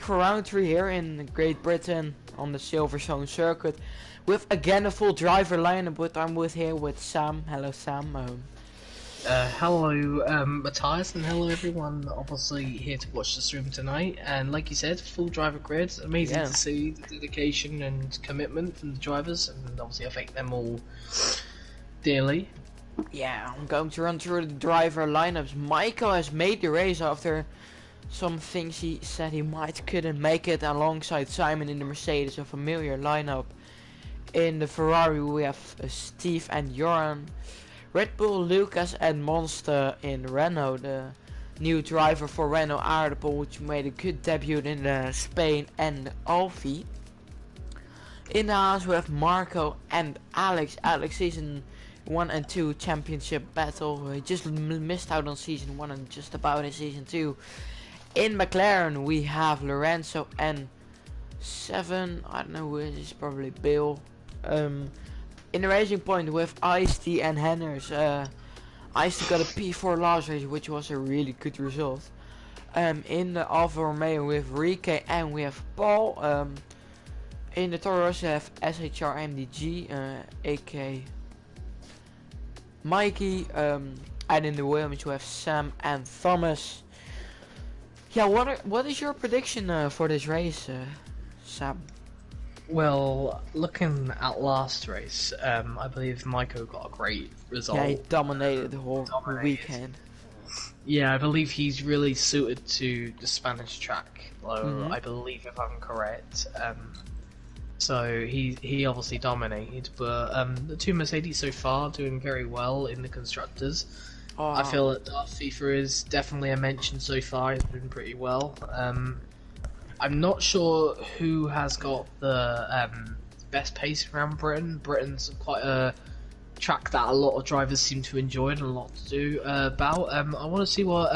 for round 3 here in Great Britain on the Silverstone circuit with again a full driver lineup, but I'm here with Sam. Hello Sam. Hello, Matthias, and hello everyone. Obviously here to watch the stream tonight, and like you said, full driver grid. Amazing to see the dedication and commitment from the drivers, and obviously I thank them all dearly. Yeah, I'm going to run through the driver lineups. Michael has made the race after some things he said he couldn't make it alongside Simon in the Mercedes, a familiar lineup. In the Ferrari we have Steve and Joran. Red Bull, Lucas and Monster in Renault, the new driver for Renault Aardepel, which made a good debut in Spain, and Alfie. In the house we have Marco and Alex. Alex season 1 and 2 championship battle. He just missed out on season 1 and just about in season 2. In McLaren we have Lorenzo and 7. I don't know who it is, probably Bill. In the Racing Point with Ice-T and Henners. Ice-T got a P4 last race, which was a really good result. In the Alfa Romeo with Rike and we have Paul. In the Toro Rosso we have SHR MDG, AK Mikey. And in the Williams we have Sam and Thomas. Yeah, what is your prediction for this race, Sam? Well, looking at last race, I believe Michael got a great result. Yeah, he dominated the whole weekend. Yeah, I believe he's really suited to the Spanish track, though, I believe, if I'm correct. So he obviously dominated, but the two Mercedes so far doing very well in the constructors. I feel that FIFA is definitely a mention so far. He's doing pretty well. I'm not sure who has got the best pace around Britain. Britain's quite a track that a lot of drivers seem to enjoy and a lot to do about. I want to see what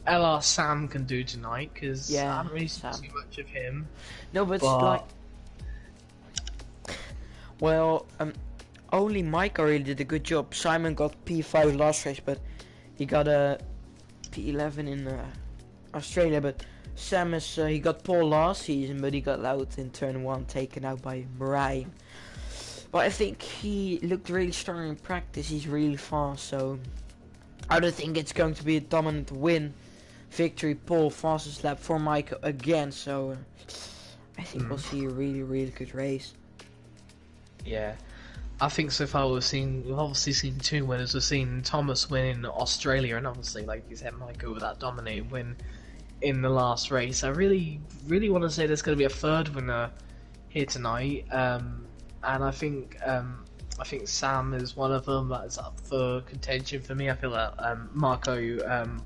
LR Sam can do tonight, because I haven't really seen too much of him. No, but like, well, only Mike really did a good job. Simon got P5 last race, but he got a P11 in Australia. But Sam is he got pole last season, but he got out in turn 1, taken out by Brian. But I think he looked really strong in practice. He's really fast, so I don't think it's going to be a dominant win, victory, pole, fastest lap for Michael again. So I think we'll see a really good race. Yeah. I think so far we've obviously seen 2 winners. We've seen Thomas win in Australia, and obviously, like you said, Michael with that dominating win in the last race. I really want to say there's going to be a 3rd winner here tonight, and I think Sam is one of them that's up for contention for me. I feel that Marco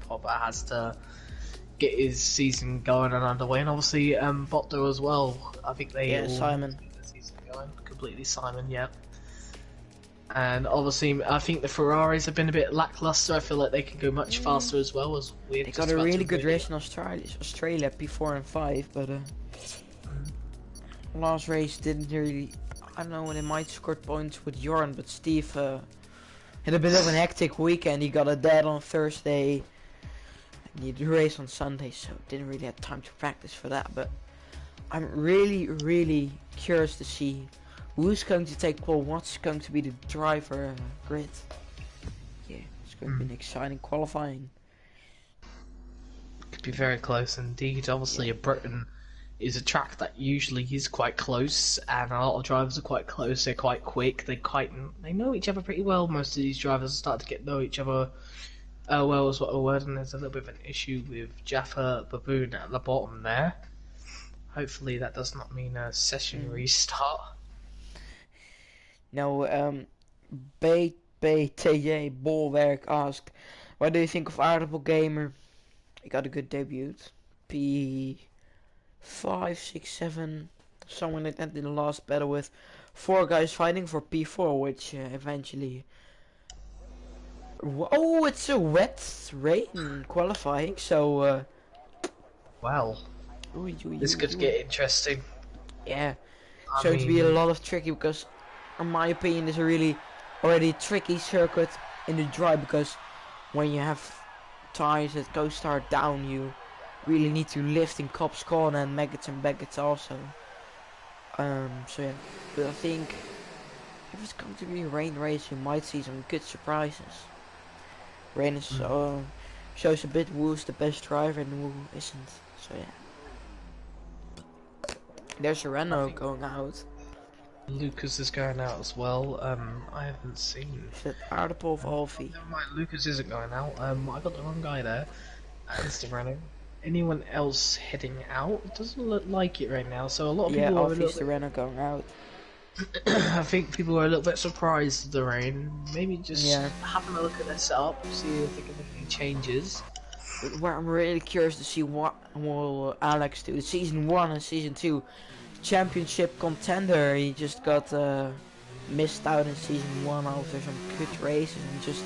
Popper has to get his season going and underway, and obviously Botto as well. I think they all Simon get the season going completely. Simon, yeah. And obviously, I think the Ferraris have been a bit lackluster. I feel like they can go much faster as well. As they got a really good race in Australia, P4 and 5, but last race didn't really. I don't know, when they might score points with Joran, but Steve had a bit of an hectic weekend. He got a dad on Thursday, and he did race on Sunday, so didn't really have time to practice for that. But I'm really curious to see who's going to take pole, what's going to be the driver grid. Yeah, it's going to be an exciting qualifying. Could be very close indeed. Obviously, Britain is a track that usually is quite close, and a lot of drivers are quite close. They're quite quick. They know each other pretty well. Most of these drivers start to get know each other well, is what a word. And there's a little bit of an issue with Jaffa Baboon at the bottom there. Hopefully, that does not mean a session restart. Now, BTJ Bolwerk asked, what do you think of Aardepel Gamer? He got a good debut. P5, 6, 7, something like that in the last battle with 4 guys fighting for P4, which eventually. Oh, it's a wet rain qualifying, so. Wow. This could get interesting. Yeah. So it'd be a lot of tricky, because in my opinion it's a really already tricky circuit in the dry, because when you have tires that go start down, you really need to lift in Cops Corner and Maggots and Baggots also. So yeah, but I think if it's going to be a rain race, you might see some good surprises. Rain is shows a bit who's the best driver and who isn't. So yeah. There's a Renault going out. Lucas is going out as well. I haven't seen. Is that Aardapol of Alfie? Never mind, Lucas isn't going out. I got the wrong guy there. It's the Renault. Anyone else heading out? It doesn't look like it right now. So a lot of people are Alfie's the Renault going out. I think people are a little bit surprised at the rain. Maybe just having a look at their setup, see if they can make any changes. But where I'm really curious to see what will Alex do. Season 1 and Season 2 championship contender. He just got missed out in Season 1 after some good races and just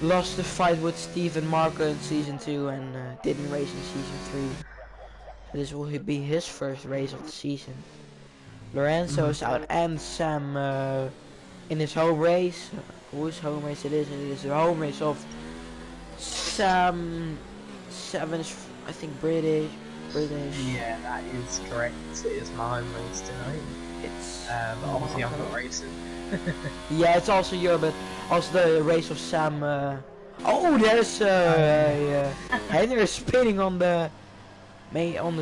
lost the fight with Steve and Marco in Season 2 and didn't race in Season 3. So this will be his first race of the season. Lorenzo's out and Sam in his home race. Whose home race it is? It is the home race of Sam. Seven's, I think, British. Yeah, that is correct. It is my home race tonight. It's obviously I'm not racing. Yeah, it's also your, but also the race of Sam. Oh, there's Henry spinning on the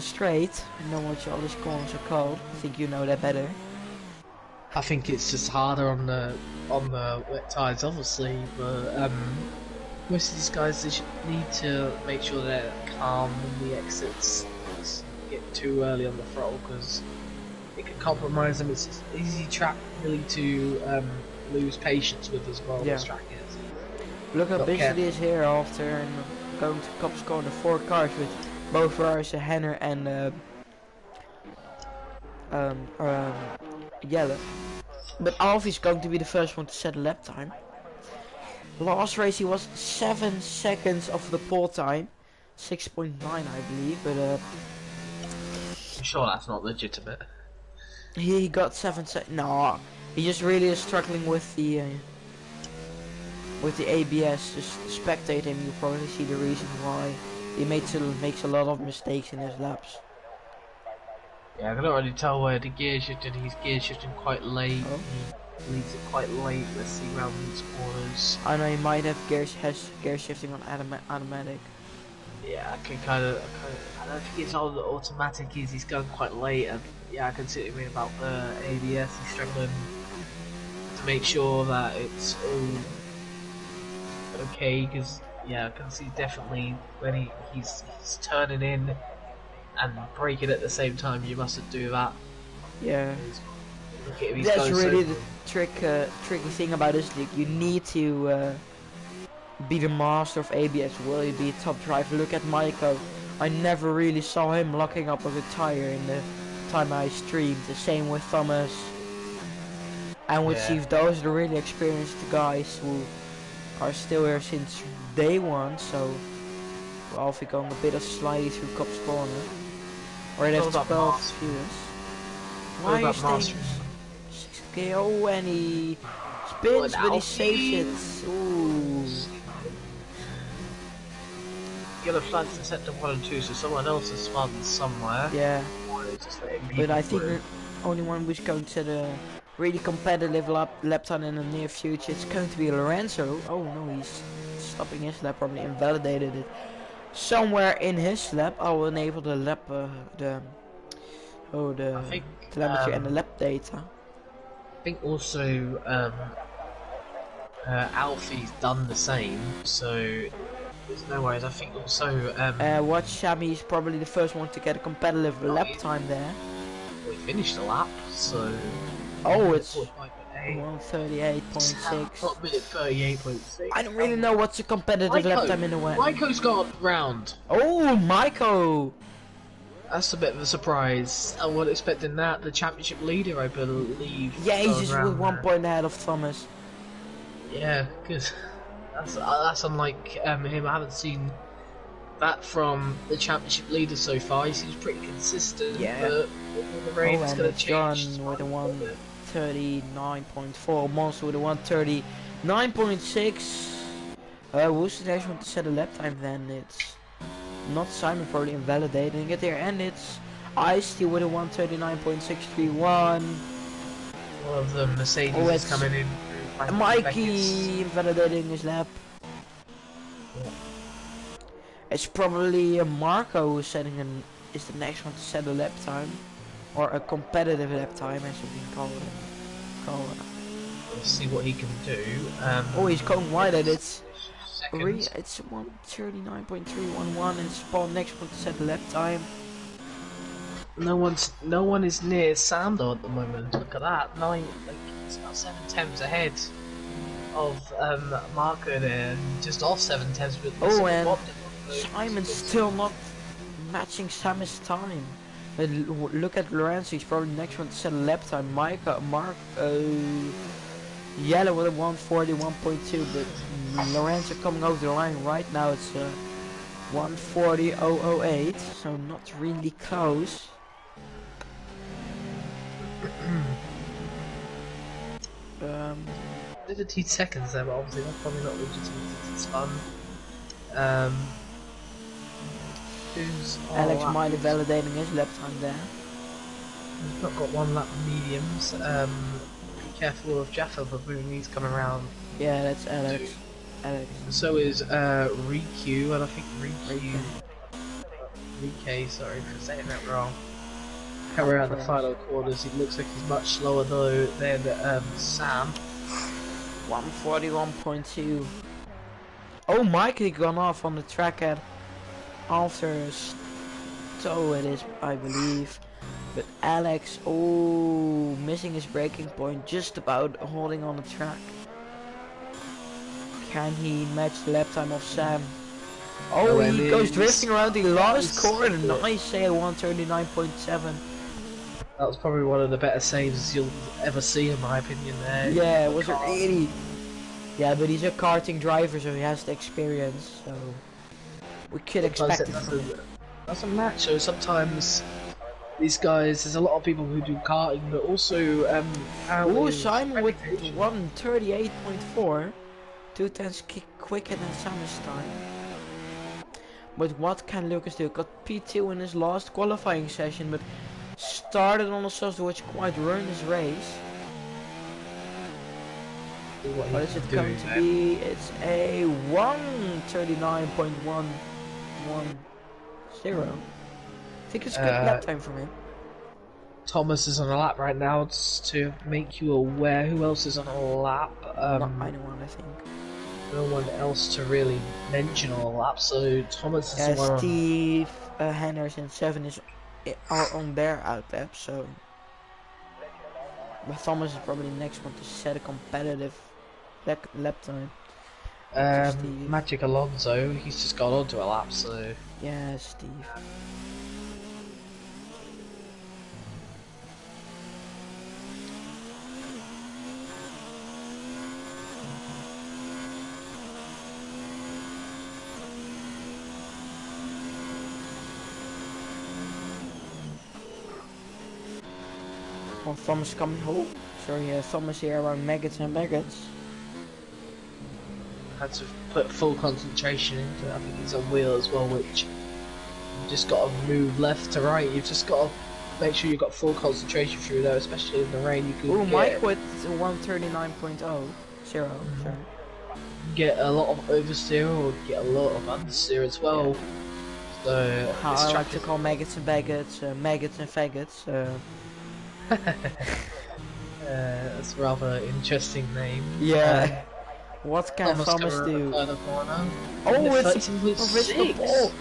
straight. I don't know what all these corners are called. I think you know that better. I think it's just harder on the wet tyres, obviously, but most of these guys, they should need to make sure they're calm when the exits get too early on the throttle, because it can compromise them. It's an easy track really to lose patience with as well. This track is. Look how busy it is here after going to Cops Corner. 4 cars with both Ferraris, Henner and Yellow. But Alfie's going to be the first one to set a lap time. Last race he was 7 seconds off the pole time, 6.9 I believe, but I'm sure that's not legitimate. He got 7 seconds. No, he just really is struggling with the ABS. Just spectate him, you probably see the reason why he makes a lot of mistakes in his laps. Yeah, I can already tell where the gear shifted. He's gear shifting quite late. Oh. He leaves it quite late. Let's see around these corners. I know he might have gear shifting on automatic. Yeah, I can kind of. I don't think it's all the automatic. He's going quite late, and yeah, I can see what you mean about the ABS. He's struggling to make sure that it's all okay, because yeah, I can see definitely when he's turning in and braking at the same time. You mustn't do that. Yeah. Look at him, that's really the tricky thing about this league. You need to be the master of ABS. Will you be a top driver? Look at Maiko. I never really saw him locking up a good tire in the time I streamed. The same with Thomas. And with Steve, those are the really experienced guys who are still here since day one. So Alfie going a bit of slidey through Cops Corner. Or they have 12 viewers. Why are you staying 6k? Oh, and he spins, but he saves it. Ooh. Yellow flags are set to 1 and 2, so someone else has spun somewhere. Yeah. But I think the only one who's going to set a really competitive lap time in the near future, it's going to be Lorenzo. Oh no, he's stopping his lap, probably invalidated it. Somewhere in his lap, I will enable the lap, the telemetry and the lap data. I think also Alfie's done the same, so there's no worries. I think also watch Sammy is probably the first one to get a competitive lap time there. We finished the lap, so it's 1:38.6. Not minute 38.6. I don't really know what's a competitive lap time in a way. Maiko's got round. Oh, Maiko! That's a bit of a surprise. I wasn't expecting that. The championship leader, I believe. Yeah, he's just with 1 point ahead of Thomas. Yeah, because that's unlike him. I haven't seen that from the championship leader so far. He seems pretty consistent. Yeah. But the rain is going to change. John with a 1:39.4. Monster with a 1:39.6. Who's the next one to set a lap time then? It's not Simon probably invalidating it there, and it's Ice-T with a 139.631. One of the Mercedes Oh, is it's coming in. Mikey invalidating his lap. Yeah. It's probably Marco who's is the next one to set a lap time, or a competitive lap time as we can call it. Let's see what he can do. Oh, he's going wide at it. Seconds. It's 139.311 and Spawn next one to set a lap time. No one is near Sando at the moment. Look at that. It's about 7 tenths ahead of Marco there, just off 7 tenths. But and Simon's still not matching Samus' time. But look at Lorenzo, he's probably next one to set a lap time. Yellow with a 141.2, but Lorenzo coming over the line right now. It's 140.008, so not really close. Liberty seconds there, but obviously that's probably not legitimate. It's fun. Who's Alex might be validating his lap time there. He's not got 1 lap mediums. Be careful of Jaffa Baboon, he's coming around. Yeah, that's Alex. So is Riku, and I think Rike, sorry for saying that wrong. Around the final quarters, he looks like he's much slower though than Sam. 141.2. Oh, Mikey gone off on the track after Stowe it is, I believe. But Alex, oh, missing his braking point, just about holding on the track. Can he match the lap time of Sam? Oh, he goes drifting around the last corner. Nice save, 139.7. That was probably one of the better saves you'll ever see, in my opinion. There. Yeah, it was really. Yeah, but he's a karting driver, so he has the experience. So we could expect it from him. That's a match. So sometimes these guys, there's a lot of people who do karting, but also oh, Simon with 138.4, 2 tenths quicker than Samus time. But what can Lucas do? Got P2 in his last qualifying session, but started on a soft which quite ruined his race. What is it going to be? It's a 139.110. I think it's a good lap time for him. Thomas is on a lap right now, just to make you aware. Who else is on a lap? Not anyone, I think. No one else to really mention on a lap, so Thomas is the one. Steve, Henderson, 7 are on their out lap, so. But Thomas is probably the next one to set a competitive lap time. Magic Alonso, he's just got onto a lap, so. Yeah, Steve. Well, Thomas coming home. Sorry, Thomas here around maggots and maggots. Had to put full concentration into it. I think he's on wheel as well, which you've just got to move left to right. You've just got to make sure you've got full concentration through there, especially in the rain. You could Mike with 139.0. Sorry. Get a lot of oversteer or get a lot of understeer as well. Yeah. So how I like to call maggots and baggots, maggots and faggots. That's a rather interesting name. Yeah. What can Thomas do? Oh, it's a ball.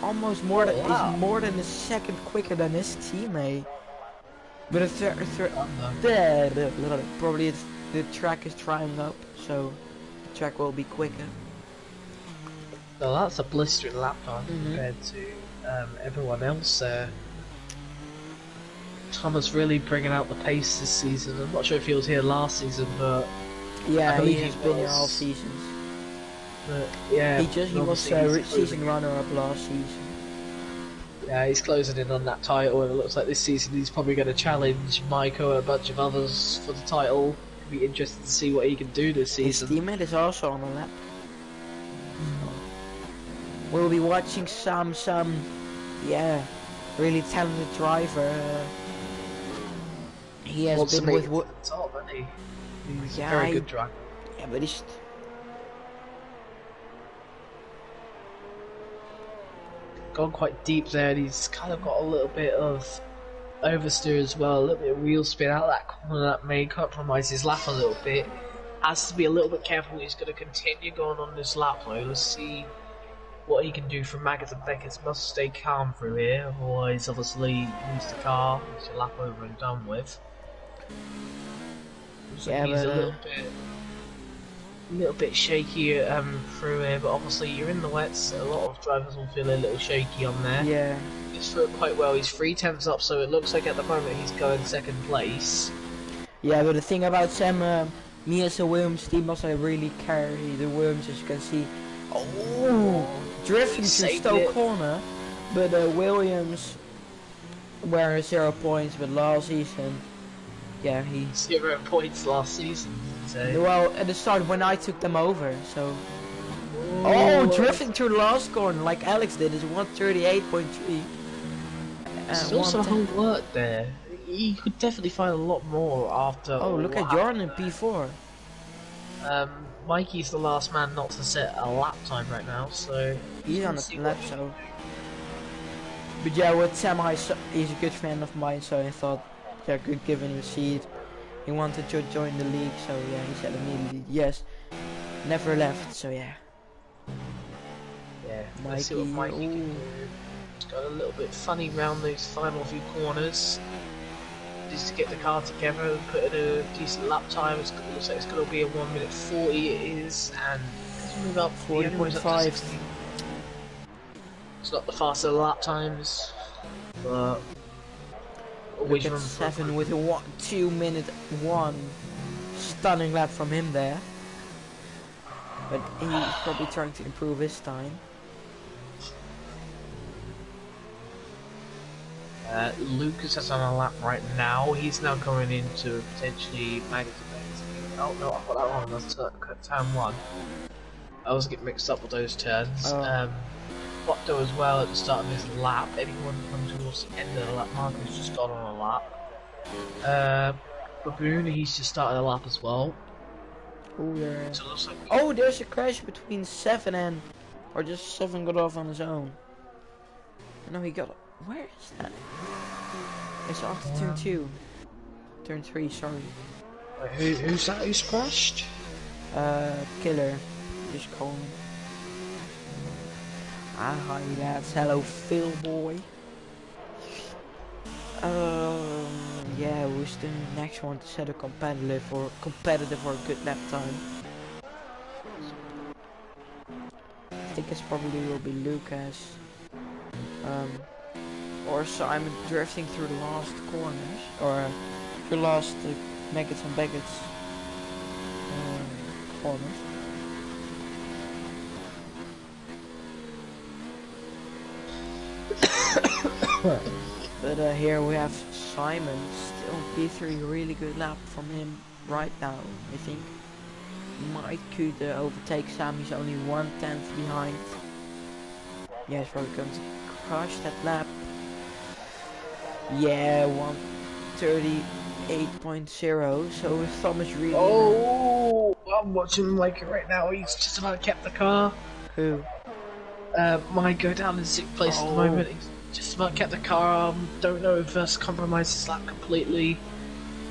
Almost more than he's more than a second quicker than his teammate. But probably the track is drying up, so the track will be quicker. So that's a blistering lap time compared to everyone else there. Thomas really bringing out the pace this season. I'm not sure if he was here last season, but yeah, he has been here all seasons. But yeah, he was season runner-up last season. Yeah, he's closing in on that title, and it looks like this season he's probably going to challenge Maiko and a bunch of others for the title. It'll be interesting to see what he can do this season. His teammate is also on the lap. we'll be watching some yeah, really talented driver. He has Wants to been make with it to the top, hasn't he? He's Yeah, a very good driver. yeah, but he's Gone quite deep there, and he's kind of got a little bit of oversteer as well, a little bit of wheel spin out that corner that may compromise his lap a little bit. Has to be a little bit careful. He's going to continue going on this lap though. Let's see what he can do from Maggotts and Beckett. Must stay calm through here, otherwise obviously you lose the car, it's your lap over and done with. So Yeah, he's but, a little bit shaky through here, but obviously you're in the wets, a lot of drivers will feel a little shaky on there. yeah. He's through it quite well, he's 3/10 up, so it looks like at the moment he's going second place. Yeah, but the thing about Sam, me as a Williams team also really carry the Williams, as you can see. Oh, drifting to Saved Stoke it. corner, but Williams were 0 points, but last season, yeah, he. 0 points last season, so. Well, at the start when I took them over, so. Oh, drifting through the last corner like Alex did is 138.3. Still some hard work there. He could definitely find a lot more after. Oh, look at Jordan in P4. Mikey's the last man not to set a lap time right now, so He's on the lap, so. But yeah, with Sam, he's a good friend of mine, so I thought, yeah, I could give him a seat. He wanted to join the league, so yeah, he said immediately yes. Never left, so yeah. Yeah, let's see what Mikey can do. He's got a little bit funny round those final few corners. Just to get the car together and put in a decent lap time. It looks like it's going to be a 1:40 it is, and let's move up 40.5. It's not the faster lap times, but Look at 7 with a 2:01 stunning lap from him there. But he's probably trying to improve his time. Lucas is on a lap right now. He's now going into potentially Maggotts. Oh no, I got that wrong. That's turn 1. I was getting mixed up with those turns. Oh. Otto as well at the start of his lap. Anyone comes towards the end of the lap, Marco's just gone on a lap. Baboon, he's just started a lap as well. Oh, yeah. So it looks like Oh, there's a crash between 7 and... Or just 7 got off on his own. No, he got... Where is that? It's after turn 2. Turn 3, sorry. Wait, who's that who's crashed? Killer. Just call him. Ah, hi lads. Hello, Phil boy. Yeah, who's the next one to set a competitive or a good lap time? I think it's probably will be Lucas. Or Simon drifting through the last corners, or the last Maggotts and Becketts corners. But here we have Simon, still P3, really good lap from him right now, I think. Might could overtake Sam, he's only 1/10 behind. Yeah, he's probably going to crush that lap. Yeah, 1:38.0, so his thumb is really... Oh, I'm watching Mike right now, he's just about kept the car. Who? Might go down in 6th place at the moment. He's just about kept the car. Don't know if that's compromised his lap completely.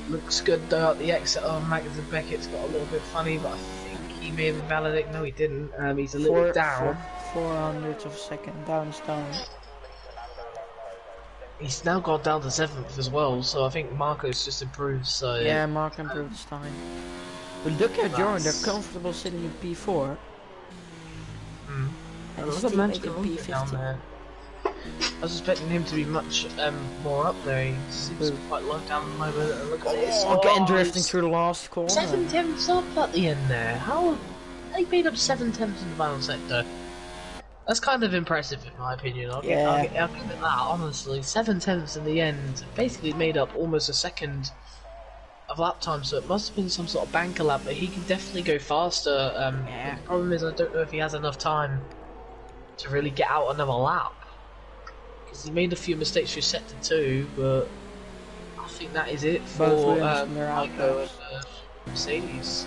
Looks good though at the exit of Maggotts and Beckett's got a little bit funny, but I think he may have invalidated. No, he didn't. He's a little bit down. 400 of a second down. He's now got down to 7th as well, so I think Marco's just improved. So yeah, Marco improved his time. But look at Jordan, they're comfortable sitting in P4. And his teammate in P15. I was expecting him to be much more up there. He seems quite low down at the moment. And look at this. Oh, getting drifting through the last corner. 7/10 up at the end there. How they made up 7/10 in the final sector? That's kind of impressive in my opinion. I'll give it that, honestly. 7/10 in the end basically made up almost a second of lap time, so it must have been some sort of banker lap, but he can definitely go faster. The problem is I don't know if he has enough time to really get out another lap. Because he made a few mistakes through sector 2, but I think that is it for Michael and Mercedes.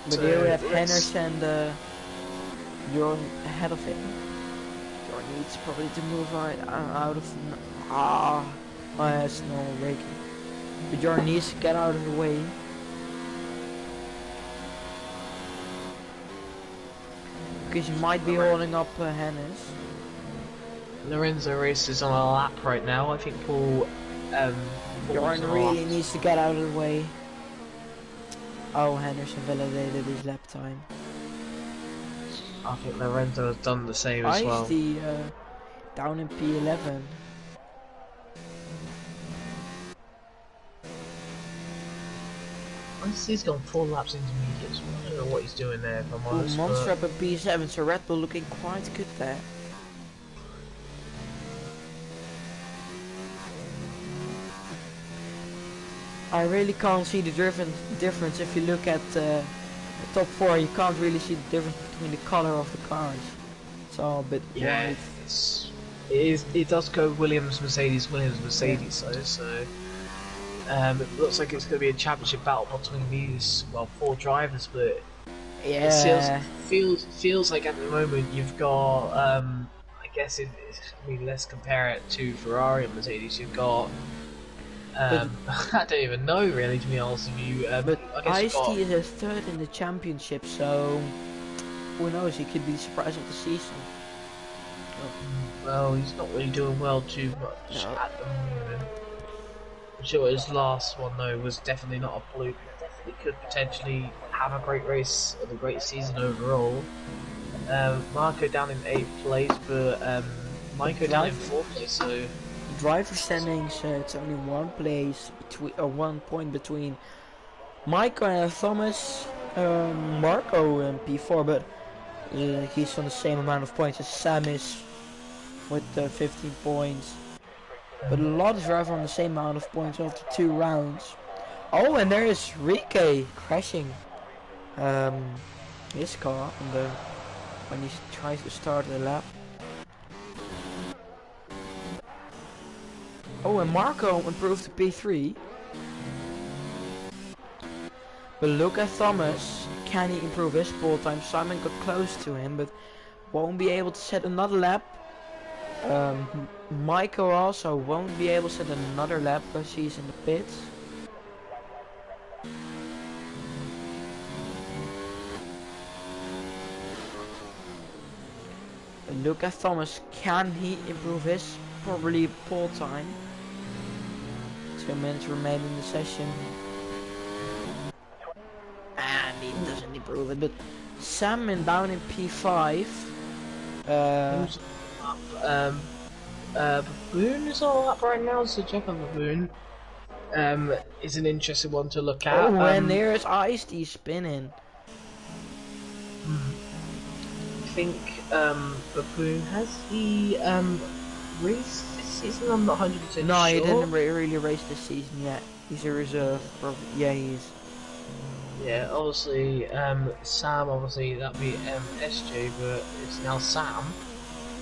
But so here we have Hennis and Bjorn ahead of him. Bjorn needs probably to move out of it's normal braking. But Bjorn needs to get out of the way. Because he might be holding up Hennis. Lorenzo races on a lap right now. I think Paul. Bjorn really needs to get out of the way. Oh, Henderson validated his lap time. I think Lorenzo has done the same as well. Ice-T down in P11. Ice-T's gone 4 laps intermediate, so I don't know what he's doing there, if I'm honest. Monster up at P7, so Red Bull looking quite good there. I really can't see the difference if you look at the top 4. You can't really see the difference between the color of the cars. It's all a bit white. It does go Williams, Mercedes, Mercedes. Yeah. So it looks like it's going to be a championship battle between these 4 drivers, but yeah, it feels like at the moment you've got I guess let's compare it to Ferrari and Mercedes. You've got I don't even know really, to be honest with you. But Ice-T is 3rd in the championship, so who knows? He could be the surprise of the season. Well, he's not really doing well too much at the moment. I'm sure his last one though was definitely not a fluke. Definitely could potentially have a great race and a great season overall. Marco down in 8th place, but Michael down in 4th place. So driver standings, it's only 1 place between 1 point between Michael and Thomas. Marco in P4, but he's on the same amount of points as Sam is with 15 points. But a lot of drivers on the same amount of points after 2 rounds. Oh, and there is Rike crashing his car when he tries to start the lap. Oh, and Marco improved to P3. But look at Thomas. Can he improve his pole time? Simon got close to him, but won't be able to set another lap. Michael also won't be able to set another lap because he's in the pits. But look at Thomas. Can he improve his probably pole time? 2 minutes remain in the session. And he doesn't improve it, but Sam down in P5. Baboon is all up right now, so check on Baboon. Is an interesting one to look at. Oh, and there's Ice-T spinning. I think Baboon has he raced this season? I'm not 100% sure. No, he didn't really race this season yet. He's a reserve. Yeah, he is. Yeah, obviously, Sam, obviously that'd be SJ, but it's now Sam.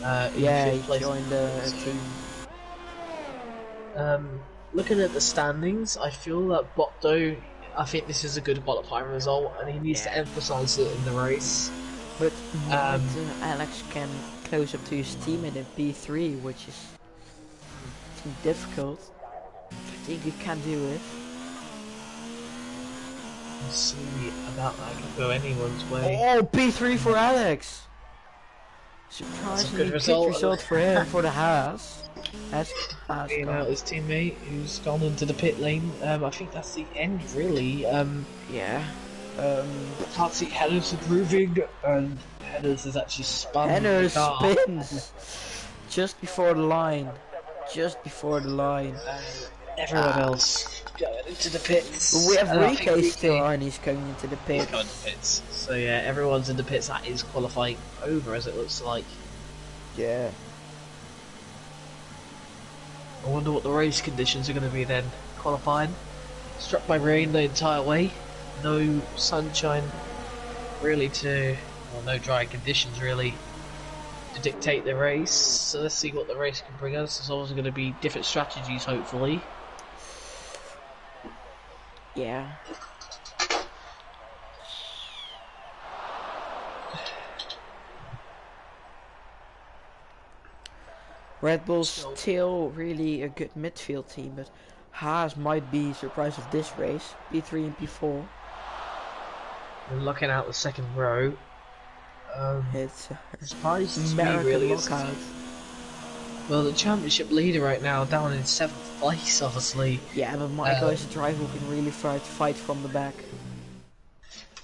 Yeah, he joined the team. Looking at the standings, I feel that Botto, I think this is a good qualifying result, and he needs to emphasise it in the race. But Alex can close up to his teammate in P3, which is difficult. I think he can do it. Let's see about that. Can go anyone's way. Oh, P3 for Alex! Surprisingly good result for him, for the Haas. Being out his teammate who's gone into the pit lane. I think that's the end, really. Yeah. Can't see Hennis improving, and Hennis has actually spun. Hennis spins just before the line. Just before the line. Everyone else going into the pits. But we have Rike still, and he's going into the pits. He's going to the pits. So yeah, everyone's in the pits. That is qualifying over, as it looks like. Yeah. I wonder what the race conditions are going to be then. Qualifying. Struck by rain the entire way. No sunshine really well, no dry conditions really to dictate the race. So let's see what the race can bring us. There's always going to be different strategies, hopefully. Yeah. Red Bull's still really a good midfield team, but Haas might be surprise of this race. P3 and P4. We're looking out the second row. It's surprised me American really. lockout. Well, the championship leader right now down in 7th place, obviously. Yeah, but Michael is a driver who can really fight from the back.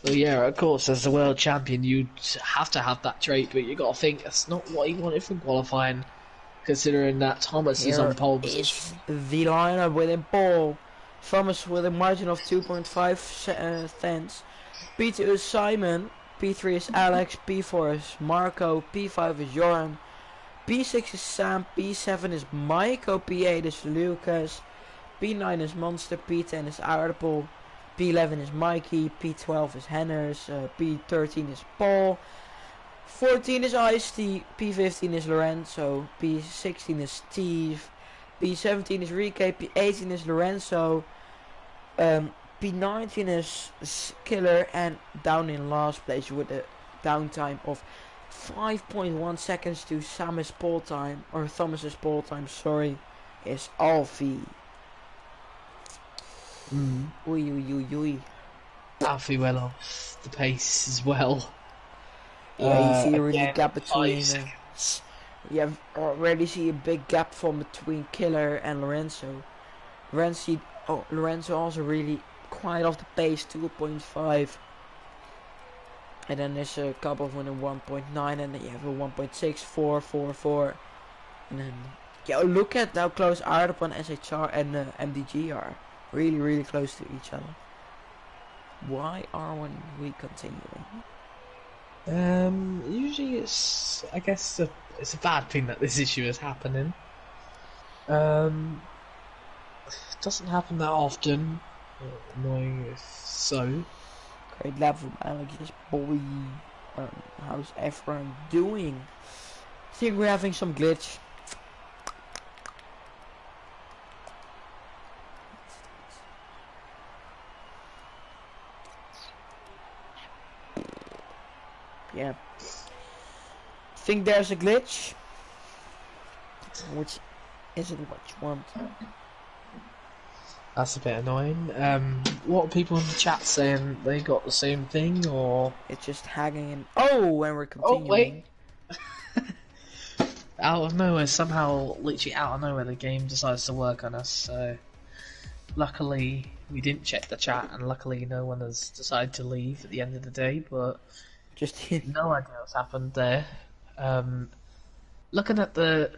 Well, yeah, of course, as the world champion, you'd have to have that trait, but you got to think that's not what he wanted from qualifying, considering that Thomas is on pole position. The lineup within pole. Thomas with a margin of 2.5 tenths. P2 is Simon. P3 is Alex. P4 is Marco. P5 is Joran. P6 is Sam. P7 is Michael. P8 is Lucas. P9 is Monster. P10 is Aardapol. P11 is Mikey. P12 is Henners. P13 is Paul. 14 is Ice-T. P15 is Lorenzo. P16 is Steve. P17 is Rike. P18 is Lorenzo. P19 is Killer, and down in last place with a downtime of 5.1 seconds to Thomas's pole time, sorry, is Alfie. Ui. Alfie well off the pace as well. Yeah, you see a really gap between. You already see a big gap from between Killer and Lorenzo. Lorenzo also really quite off the pace, 2.5. And then there's a couple of 1.9, and then you have a 1.6, 4. And then, look at how close Aardap and SHR and MDG are. Really, really close to each other. Why are we continuing? Usually I guess it's a bad thing that this issue is happening. It doesn't happen that often. Annoying if so. Great lap from Alex, boy. How's everyone doing? I think we're having some glitch. Yeah. Think there's a glitch, which isn't what you want. That's a bit annoying. What are people in the chat saying? They got the same thing, or it's just hanging in? Oh, and we're continuing. Oh wait! Out of nowhere, somehow, literally out of nowhere, the game decides to work on us. So, luckily, we didn't check the chat, and luckily, no one has decided to leave at the end of the day. But just no idea what's happened there. Looking at the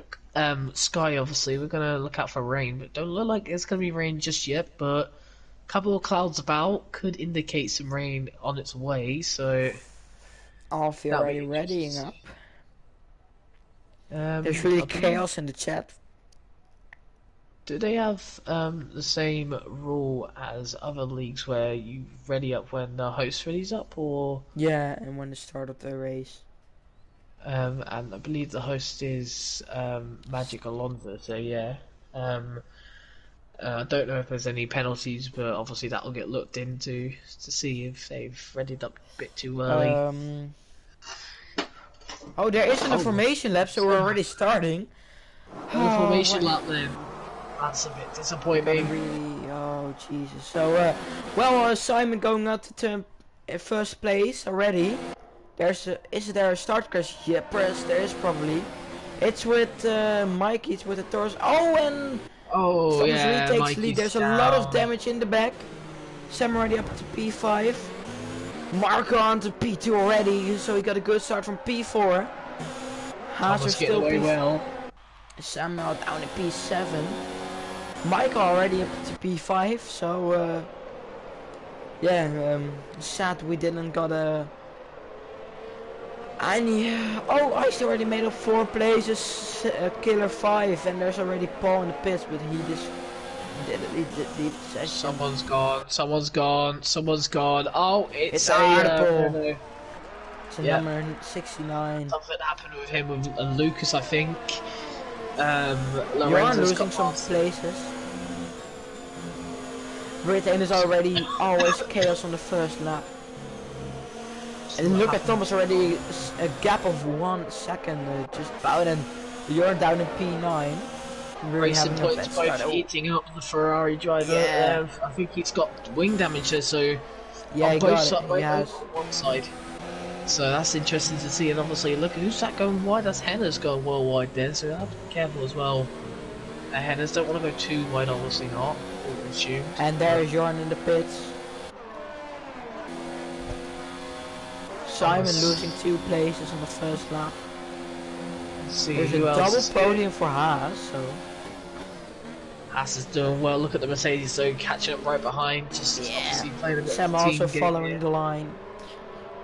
sky, obviously, we're gonna look out for rain, but don't look like it's gonna be rain just yet. But a couple of clouds about could indicate some rain on its way. So, Alfie already readying up. There's really chaos in the chat. Do they have the same rule as other leagues where you ready up when the host readies up, or? Yeah, and when the start of the race. And I believe the host is Magic Alonso, so yeah. I don't know if there's any penalties, but obviously that will get looked into to see if they've readied up a bit too early. Oh, there is an formation lap, so we're already starting. The formation lap then. That's a bit disappointing. Really, oh Jesus. So, Simon going out to first place already. Is there a start crash? Yeah, there is probably. It's with Mikey, it's with the Taurus. Thomas yeah, retakes Mikey's lead. There's down. a lot of damage in the back. Sam already up to P5. Marco on to P2 already, so he got a good start from P4. Haas are still away well. Sam now down to P7. Michael already up to P5, so sad we didn't got a Ice already made up 4 places, Killer 5, and there's already Paul in the pits, but he just did Someone's gone. Oh, it's Aardapol. So Yeah. number 69. Something happened with him and Lucas, I think. You're Lorenzo's losing got some past. places. Britain is already always chaos on the first lap. And What look at happened? Thomas already a gap of 1 second, just about, and you're down in P9. Really Racing having a points bad both start. Oh, eating up the Ferrari driver. Yeah. I think he's got wing damage there, so yeah, he on both got it. sides, He has. on one side. So that's interesting to see, and obviously look at who's that going wide. That's Henna's going well wide there, so you have to be careful as well. Henna's don't want to go too wide, obviously not. Or assumed. And there's Jorn in the pits. Simon Thomas. losing 2 places on the first lap. Let's see There's a who else double is here. podium for Haas, so Haas is doing well. Look at the Mercedes, though, catching up right behind. Just obviously playing a bit Sam of a team also game following here. the line.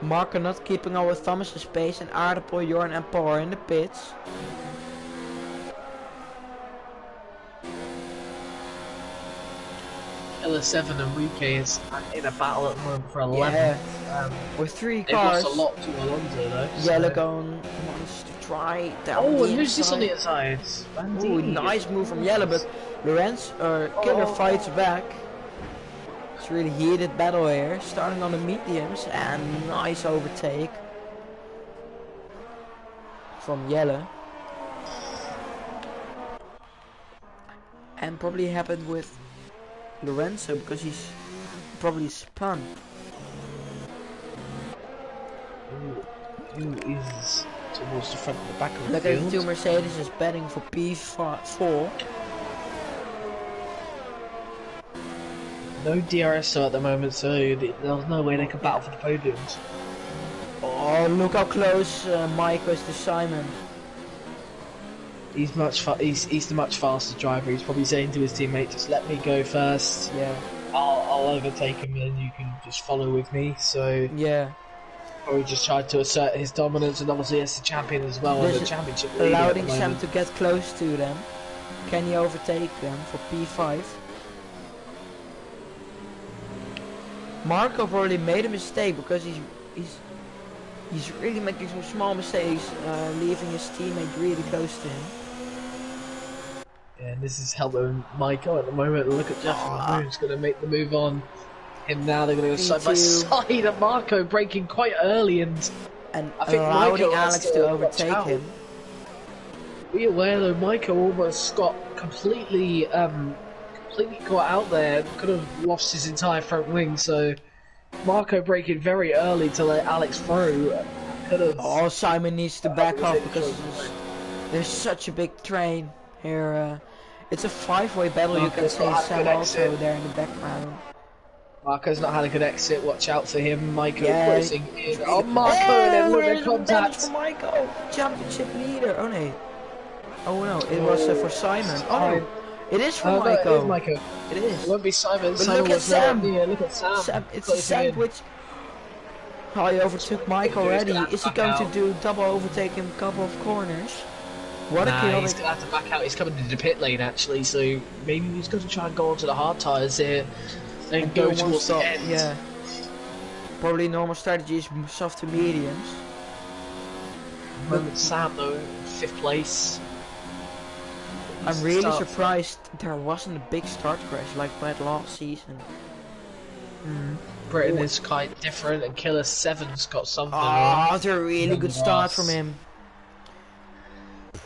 Marco not keeping up with Thomas's pace, and Aardappel, Jorn and Paul are in the pits. LS7 and Enrique is in a battle at the moment for 11. Yeah, with 3 They've lost cars. a lot to Alonso, though. Yellow so- going wants to try down Oh, the and who's this on the inside. inside? Ooh, Bandini. nice move from Yellow, but Lorenz Killer Oh. fights back. It's really heated battle here, starting on the mediums, and nice overtake from Yellow. And probably happened with Lorenzo because he's probably spun. Who is towards the front and the back of the Look at field? the 2 Mercedes is betting for P4. No DRS at the moment, so there's no way they can battle for the podiums. Oh, look how close Mike was to Simon. He's he's the much faster driver. He's probably saying to his teammate, "Just let me go first. Yeah, I'll overtake him, and you can just follow with me." So yeah. probably just tried to assert his dominance, and obviously as the champion as well, and This the is championship leader at the Allowing Sam moment. to get close to them. Can he overtake them for P5? Marco probably made a mistake because he's really making some small mistakes, leaving his teammate really close to him. And this is helping Michael at the moment. Look at Jeff who's going to make the move on him now. They're going to go side by P2. side, and Marco breaking quite early, and And I think allowing Michael has Alex to to watch overtake out. him. be aware though, Michael almost got completely caught out there. Could have lost his entire front wing. So Marco braking very early to let Alex through. Could have. Oh, Simon needs to back was off it, because so- there's such a big train here. It's a 5-way battle, you can Marco's say. not had a Sam good also exit. there in the background. Marco's not had a good exit. Watch out for him. Michael Yeah, closing in. Oh, Marco, and then look there's at some damage contact. for Michael, championship leader. Oh no, oh no, it was for Simon. Oh no, it is for Oh, no, Michael. it is Michael. It It is. won't be Simon. But Simon look at was nowhere Sam. near. Look at Sam. Sam, it's a Closing in. sandwich. Oh, he overtook Michael He's already. gonna have to Is he back going to out. do double overtake him a couple of corners? What a Nah, chaotic. he's gonna have to back out. He's coming into the pit lane actually, so maybe he's going to try and go onto the hard tyres here and go do one towards the stop, end. Yeah. Probably normal strategy is soft to mediums. Moment Sam though, 5th place. I'm really Start- surprised there wasn't a big start crash like we had last season. Britain is quite different, and Killer 7's got something. Oh, on. it's a really good start from him.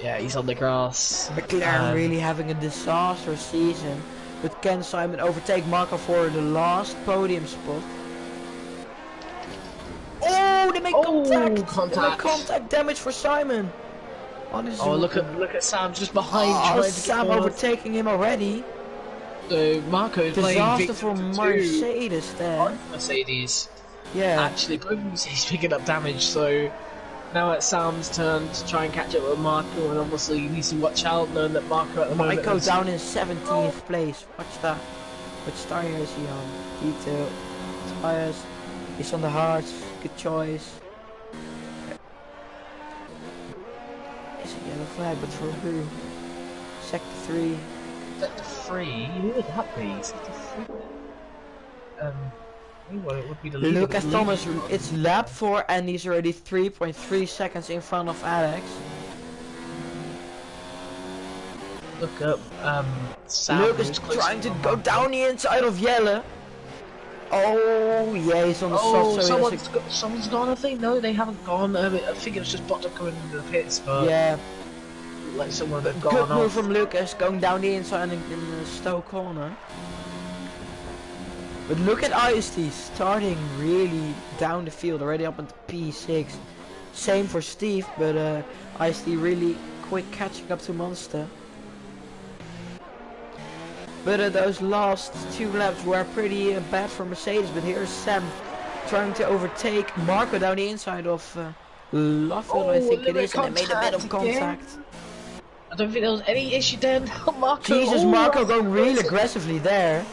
Yeah, he's on the grass. McLaren really having a disastrous season. But can Simon overtake Marco for the last podium spot? Oh, they make Oh, contact! They make contact. contact damage for Simon. Oh, this is Oh, look at Sam just behind oh, trying to Sam get forward. overtaking him already. So Marco is playing Disaster victim for to Mercedes there. Mercedes. Yeah. Actually, both Mercedes picking up damage, so now it's Sam's turn to try and catch up with Marco, and obviously he needs to watch out, knowing that Marco at the moment Michael is- down in 17th place. Watch that. Which tire is he on? Detail. Tires. He's on the hards. Good choice. It's a yellow flag, but for who? Sector 3. Sector 3? Who would that be? Sector 3? Well, it would be the leader. Look at Thomas, it's lap 4 and he's already 3.3 seconds in front of Alex. Look up, Sam. Luke is trying to go down the inside of Jelle. Oh, yeah, he's on the soft, so someone's gone, I think. No, they haven't gone. I think it was just Bottas coming into the pits, but... Yeah. Like someone that gone Good move off. from Lucas, going down the inside in the Stowe corner. But look at Ice-T starting really down the field, already up into P6. Same for Steve, but Ice-T really quick catching up to Monster. But those last 2 laps were pretty bad for Mercedes. But here's Sam trying to overtake Marco down the inside of Luffield, I think it is, and they made a bit of contact. I don't think there was any issue there. Marco. Jesus, Marco going real aggressively there,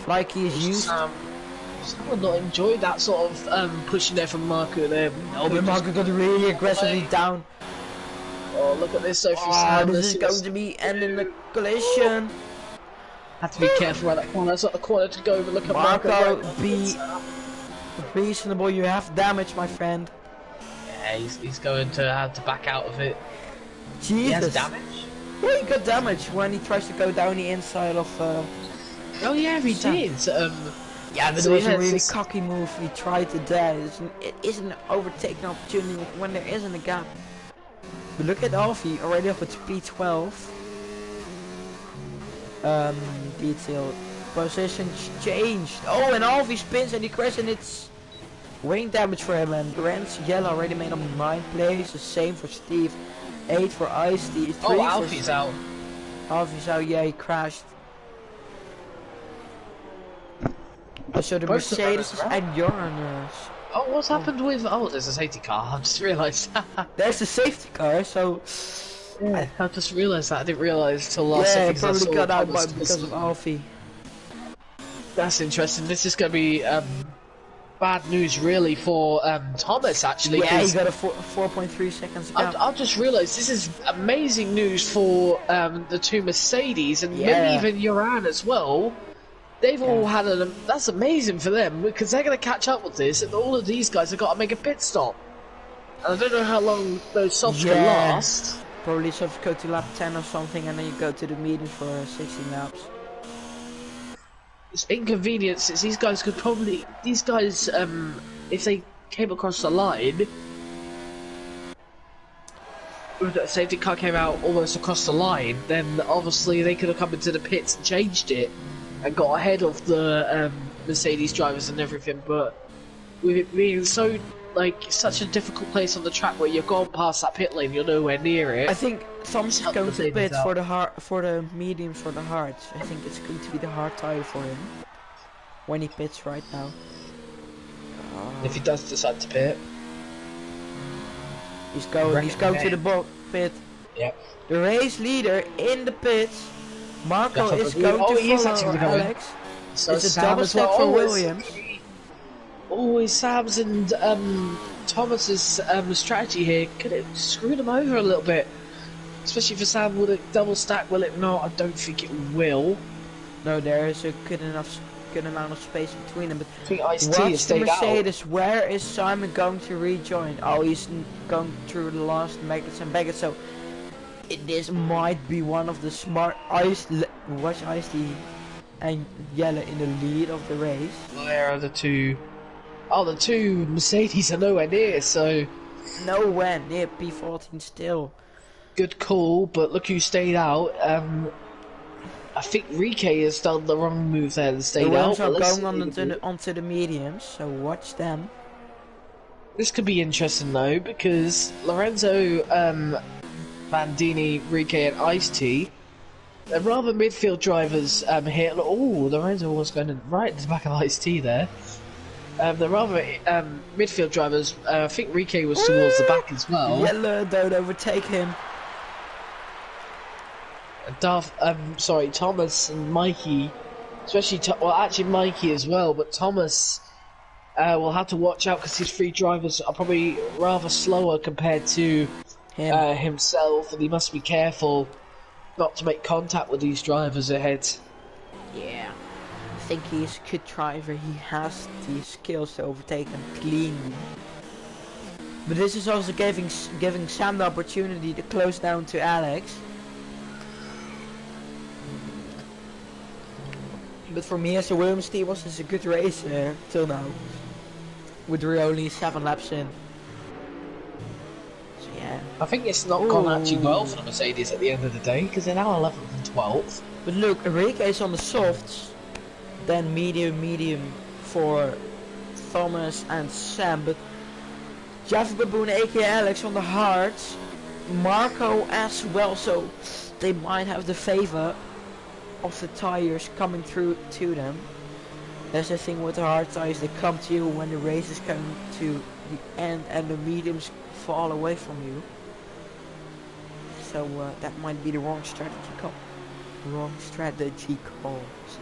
like he's used. Sam would not enjoy that sort of pushing there from Marco there. No, but Marco got really aggressively down. Oh, look at this, Sophie. Oh, this is going to be ending the collision. Have to be careful around that corner. That's not the corner to go. But look at Marco, be reasonable. You have damage, my friend. Yeah, he's going to have to back out of it. Jesus. He has damage. Yeah, he got damage when he tries to go down the inside of. Oh yeah, he Sam. did. Yeah, but it was a really cocky move. He tried to dash. It isn't an overtaking opportunity when there isn't a gap. But look at Alfie, already up at P12. Detail. Position changed. Oh, and Alfie spins and he crashes, and it's rain damage for him. And Grant's Jelle already made up 9 plays. The same for Steve. 8 for Ice-T. 3 oh, Alfie's out. Alfie's out, yeah, he crashed. So the Both Mercedes the and Jorn. Oh, what's happened with... Oh, there's a safety car. I just realised. There's a safety car, so... Yeah, I just realised that. I didn't realise till last yeah, second. probably got out because of Alfie. That's interesting. This is going to be bad news, really, for Thomas, actually. Yeah, he got a 4.3 seconds gap. I've just realised this is amazing news for the 2 Mercedes and maybe even Uran as well. They've all had that's amazing for them, because they're going to catch up with this, and all of these guys have got to make a pit stop. And I don't know how long those softs can last. Probably sort of go to lap 10 or something, and then you go to the medium for 16 laps. It's inconvenience. These guys could probably... These guys, if they came across the line... If the safety car came out almost across the line, then obviously they could have come into the pits and changed it and got ahead of the Mercedes drivers and everything, but with it being so... like such a difficult place on the track where you've gone past that pit lane, you're nowhere near it. I think Thomas is going to pit for the mediums for the hards. I think it's going to be the hard tire for him when he pits right now. If he does decide to pit, he's going to the pit. Yep. The race leader in the pits. Marco is going to follow Alex. So it's a double step for Williams. Always Sam's and Thomas's strategy here could have screwed him over a little bit, especially for Sam. Would it double stack? Will it not? I don't think it will. No, there is a good amount of space between them. But I think Ice-T watch has stayed the Mercedes. out. Where is Simon going to rejoin? Oh, he's going through the last Maggots and Baggett. So this might be one of the smart watch Ice-T and Jelle in the lead of the race. Where are the 2? Oh, the 2 Mercedes are nowhere near, so... Nowhere near P14 still. Good call, but look who stayed out. I think Rike has done the wrong move there and stayed out. The ones are going onto the mediums, so watch them. This could be interesting though, because Lorenzo, Bandini, Rike and Ice-T, they're rather midfield drivers here. Oh, Lorenzo was going right into the back of Ice-T there. They're rather midfield drivers. I think Rike was towards the back as well. Jelle, don't overtake him. Thomas and Mikey, especially actually Mikey as well, but Thomas will have to watch out because his 3 drivers are probably rather slower compared to himself, and he must be careful not to make contact with these drivers ahead. Yeah. think he's a good driver. He has the skills to overtake them cleanly. But this is also giving Sam the opportunity to close down to Alex. But for me as a Williams team, was this a good race till now. With only 7 laps in. So yeah. I think it's not gone actually well for the Mercedes at the end of the day, because they're now 11th and 12th. But look, Enrique is on the softs, then medium for Thomas and Sam, but Jeff Baboon aka Alex on the hards, Marco as well, so they might have the favor of the tires coming through to them. That's the thing with the hard tires, they come to you when the race is coming to the end and the mediums fall away from you. So that might be the wrong strategy call.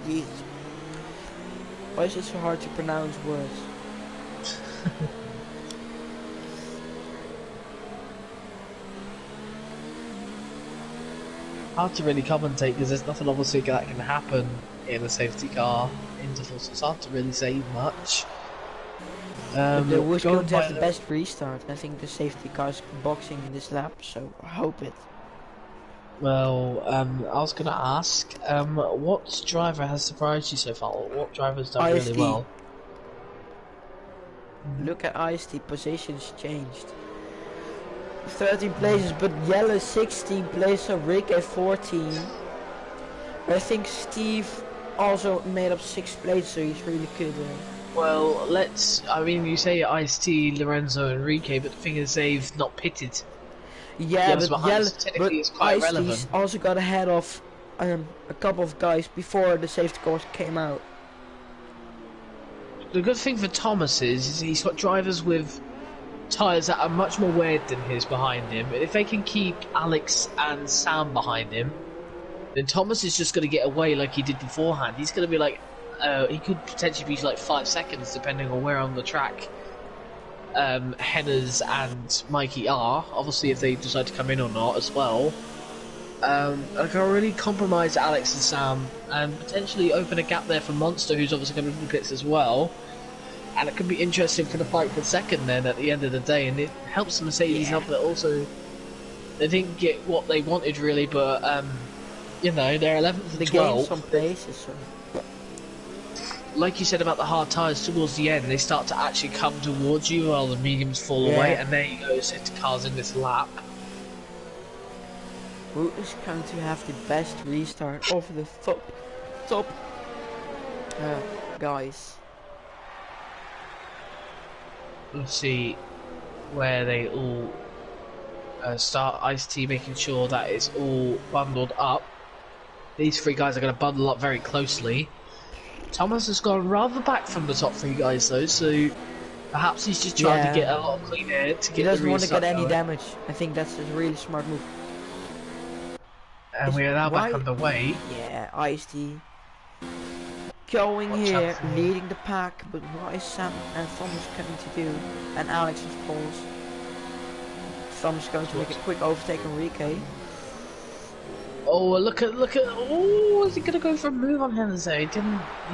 Jesus. Why is it so hard to pronounce words? Hard to really commentate because there's nothing obviously that can happen in a safety car interval, so it's hard to really say much. They was going to have the best restart. I think the safety car's boxing in this lap, so I hope it. Well, I was going to ask, what driver has surprised you so far? What driver's done IST. really well? Look at IST, positions changed. 13 places, but Yellow 16 places, Rick 14. But I think Steve also made up 6 places, so he's really good. Well, I mean, you say IST, Lorenzo, and Enrique, but the thing is they've not pitted. Yeah, but Yellow, but is quite relevant. also got ahead of a couple of guys before the safety cars came out. The good thing for Thomas is he's got drivers with tyres that are much more weird than his behind him. If they can keep Alex and Sam behind him, then Thomas is just going to get away like he did beforehand. He's going to be like, he could potentially be like 5 seconds depending on where on the track Henners and Mikey are. Obviously if they decide to come in or not as well. I can really compromise Alex and Sam and potentially open a gap there for Monster, who's obviously coming from the pits as well. And it could be interesting for the fight for second then at the end of the day, and it helps the Mercedes up, but also they didn't get what they wanted really, but you know, they're 11th and 12th. Gained some paces, so. Like you said about the hard tyres, towards the end they start to actually come towards you while the mediums fall away, and there you go, safety cars in this lap. Who is going to have the best restart of the top guys? Let's see where they all start. IST making sure that it's all bundled up. These 3 guys are going to bundle up very closely. Thomas has gone rather back from the top 3 guys though, so perhaps he's just trying to get a lot of clean air to get the restart. He doesn't want to get any damage. I think that's a really smart move. And we are now back underway. Yeah, IST going here, leading the pack, but what is Sam and Thomas going to do? And Alex, of course. Thomas going to make a quick overtake on Enrique. Oh, look at, oh, is he going to go for a move on Henners there? He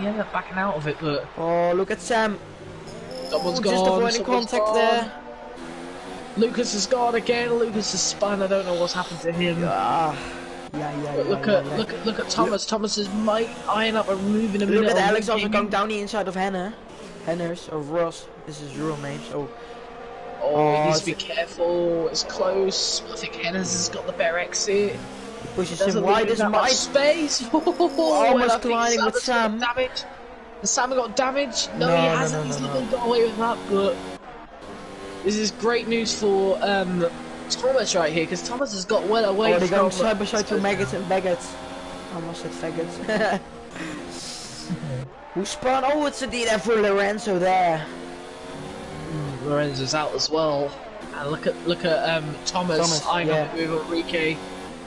ended up backing out of it, but... Oh, look at Sam. Someone's gone, just avoiding contact there. Lucas is gone again, Lucas is spun, I don't know what's happened to him. But look at Thomas. Thomas is eyeing up a move in a minute. Look at Alex also going down the inside of Henners or Ross. This is real name. So. Oh, he needs to be careful. It's close. I think Henners has got the better exit. He pushes him wide as much space. Almost colliding with Sam. Damage. Has Sam got damage? No, he hasn't. He's not got away with that. But this is great news for Thomas right here, because Thomas has got well away from... they're going side by side to Maggots and Baggots. I almost said faggots. Who spun? Oh, it's a DNF for Lorenzo there. Lorenzo's out as well. And look at Thomas eyeing up with Enrique.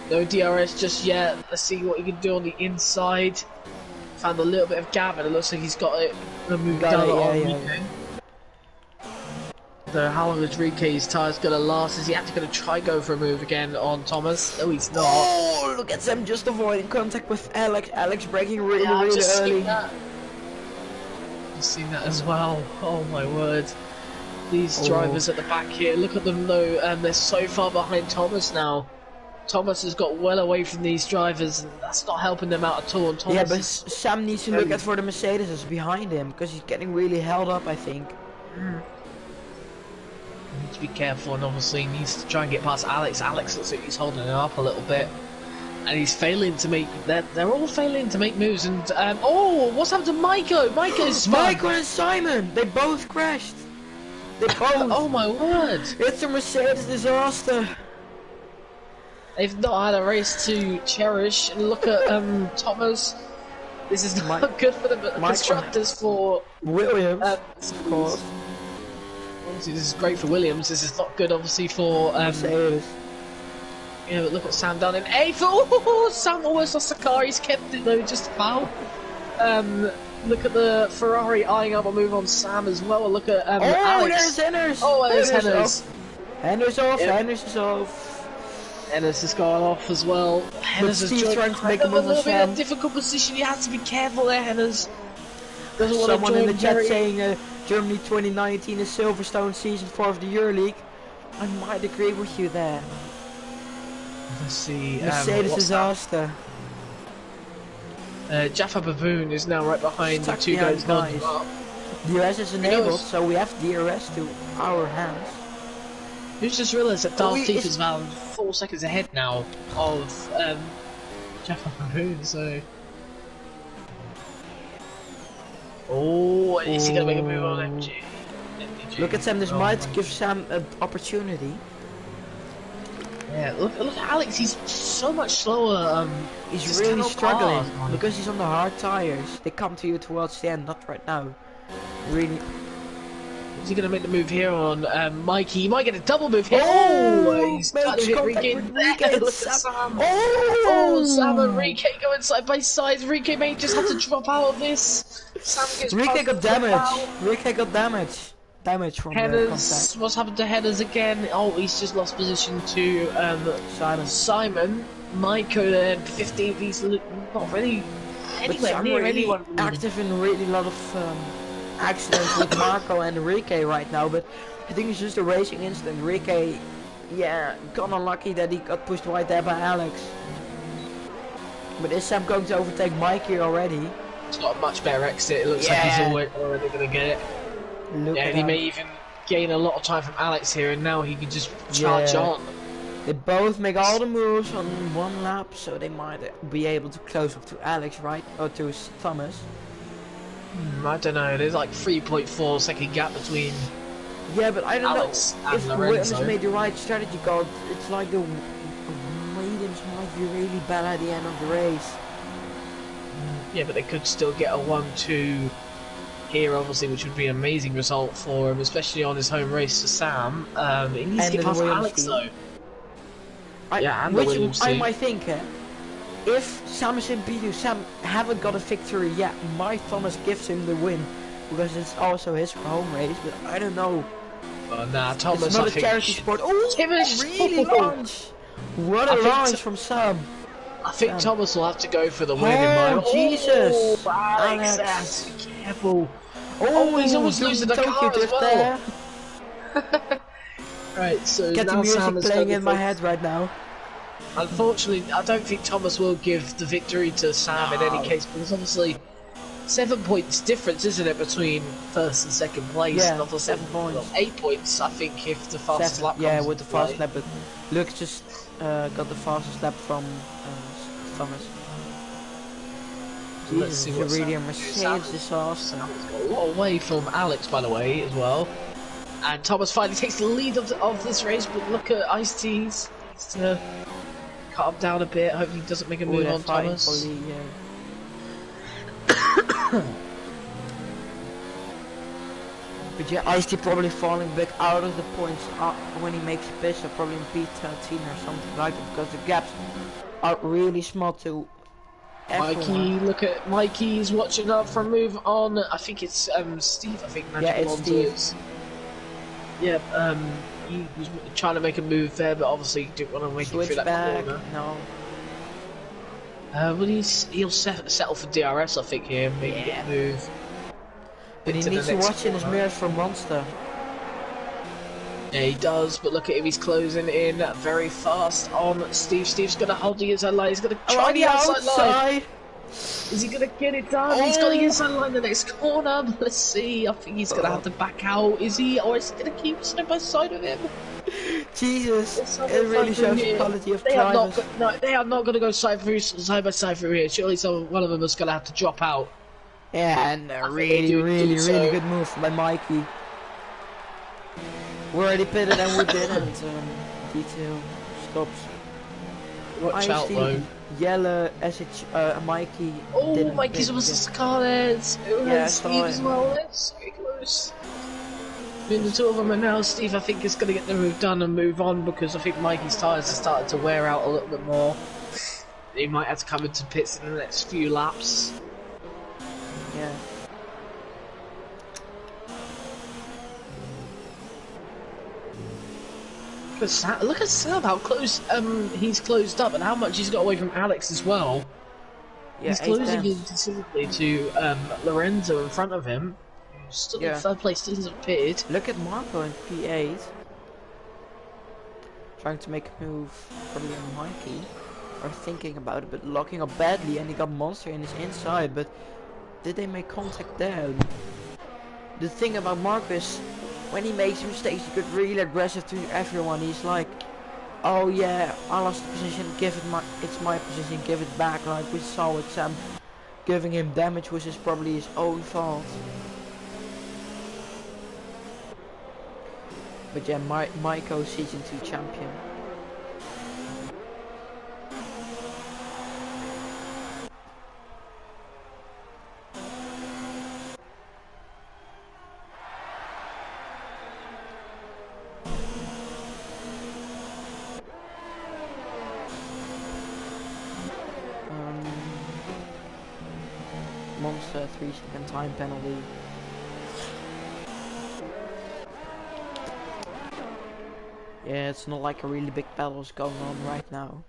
No DRS just yet. Let's see what he can do on the inside. Found a little bit of gap, and it looks like he's got it moved down on Enrique. So how long is Enrique's tyres going to last? Is he actually going to try go for a move again on Thomas? No, he's not. Oh, look at Sam just avoiding contact with Alex. Alex braking really early. I've seen that as well. Oh my word. These Oh. drivers at the back here, look at them though, they're so far behind Thomas now. Thomas has got well away from these drivers, and that's not helping them out at all. And Thomas Yeah, but is, Sam needs to look at for the Mercedes is behind him, because he's getting really held up, I think. needs to be careful, and obviously needs to try and get past Alex. Alex looks like he's holding it up a little bit, and he's failing to make. They're all failing to make moves. And oh, what's happened to Maiko? Maiko's Michael and Simon, they both crashed. They both. Oh my word! It's a Mercedes disaster. They've not had a race to cherish. And look at Thomas. This is not good for the constructors. For Williams, of course. Obviously, this is great for Williams. This is not good, obviously, for Mercedes. yeah, but look at Sam down in 8th. Oh, Sam almost lost the car. He's kept it though, just about. Look at the Ferrari eyeing up a move on Sam as well. Look at Alex. There's Henners. Oh, there's Henners. Henners off. Yep. Henners is off. Henners has gone off as well. Henners has Steve's trying to make a a move little on bit of Sam. difficult position. You have to be careful there, Henners. Doesn't want Someone to in join the chat very... saying Germany 2019 is Silverstone season 4 of the EuroLeague. I might agree with you there. Let's see. Mercedes what's disaster. Jaffa Baboon is now right behind Stuck the two behind guys. guys. Up. DRS is enabled, so we have DRS to our hands. Who's just realised that Darth Thief it's- is about 4 seconds ahead now of Jaffa Baboon, so... Oh, is he going to make a move on MG? Look at Sam, this might give Sam an opportunity. Yeah, look at Alex, he's so much slower. He's just really cannot struggling pass, man. because he's on the hard tires. They come to you towards the end, not right now. Really. Is he going to make the move here on Mikey? He might get a double move here. Oh, He's makes trying to hit contact Rike with there. Rike. Look at Sam. Sam. Oh! Oh, Sam and Rike going side by side. Rike may just have to drop out of this. Sam gets Rike past got the damage. out. Rike got damage. Damage from the Headers. contact. What's happened to Headers again? Oh, he's just lost position to Simon. Simon. Maiko there, 15th. He's not really But anywhere Sam near really anyone. active in really lot of accidents with Marco and Rike right now, but I think it's just a racing incident. Rike, yeah, got unlucky that he got pushed right there by Alex. But is Sam going to overtake Mikey already? It's got a much better exit. It looks like Yeah. he's already going to get it. Look Yeah, at and he that. may even gain a lot of time from Alex here, and now he can just charge Yeah. on. They both make all the moves on one lap, so they might be able to close up to Alex, right? Or to Thomas. I don't know, there's like 3.4 second gap between... Yeah, but I don't Alex know and if Lorenzo. Williams made the right strategy call. It's like the Williams might be really bad at the end of the race. Yeah, but they could still get a 1-2 here, obviously, which would be an amazing result for him, especially on his home race to Sam. He needs And to get the past Williams Alex, team. though. Yeah, and the which Williams I team. might think, if Sam is in P2, Sam haven't got a victory yet, might Thomas gives him the win, because it's also his home race, but I don't know. Nah, Thomas, It's not I a think charity sport. Oh, Thomas- really launch! What I a think launch from Sam. I think Sam. Thomas will have to go for the win in Oh, my... Jesus! Oh, Alex, Alex. has to be careful. Oh, he's almost doing losing the Tokyo car as drift well. there. Right, so Get the now music Sam is playing going in my for- head right now. Unfortunately, I don't think Thomas will give the victory to Sam in any case, because obviously 7 points difference, isn't it, between first and second place? Yeah, and obviously 7 points. well, 8 points, I think, if the fastest Seven, lap comes yeah, with the into play. fast lap, but Luke just got the fastest lap from Thomas. Let's see Jesus, what it's really a Sam- Mercedes Sam- disaster. Sam's got a lot away from Alex, by the way, as well. And Thomas finally takes the lead of this race, but look at Ice-T. Needs to cut him down a bit. Hope he doesn't make a Oh, move they're on fighting Thomas. for the, But yeah, Ice-T probably falling back out of the points when he makes a pit stop, probably in P13 or something like that, because the gaps are really small to everyone. Mikey, look at Mikey. He's watching up for a move on. I think it's Steve. I think Yeah, Magic it's Alonso Steve. is. Yeah, he was trying to make a move there, but obviously didn't want to make it Switch through that back, corner. no. Well, he'll settle for DRS, I think, here. Maybe get a move. But he into needs the to next watch in his corner. mirrors for Monster. Yeah, he does, but look at him, he's closing in very fast on Steve. Steve's gonna hold the inside line, he's gonna Oh, try on the the outside line. outside! Is he gonna get it done? He's got the Oh! inside line the next corner. Let's see. I think he's gonna have to back out. Is he? Or is he gonna keep side by side with him? Jesus, It's side it by really side through shows the here. quality of They are not. drivers. No, they are not gonna go side by side through here. Surely one of them is gonna have to drop out. Yeah, and a I think they really do so. good move by Mikey. We already pitted and we didn't. Detail stops. Watch I out, see though. Yellow SH, Mikey. Oh, didn't Mikey's pit almost it. a car there. Yeah, I Steve saw as it. well. That's very close. I mean, the two of them are now. Steve, I think, is going to get the move done and move on because I think Mikey's tyres are starting to wear out a little bit more. He might have to come into pits in the next few laps. Yeah. Look at Sam, how close he's closed up and how much he's got away from Alex as well. Yeah, He's 8 closing in tenths. considerably to Lorenzo in front of him. Who's still in Yeah. third place, still hasn't pitted. Look at Marco in P8. Trying to make a move, probably on Mikey. Or thinking about it, but locking up badly, and he got Monster in his inside, but did they make contact there? The thing about Marco is, when he makes mistakes, he got really aggressive to everyone. He's like, oh yeah, I lost the position, it's my position, give it back, like we saw with Sam. Giving him damage, which is probably his own fault. But yeah, Maiko Season 2 champion. Monster 3-second time penalty. Yeah, it's not like a really big battle is going on right now.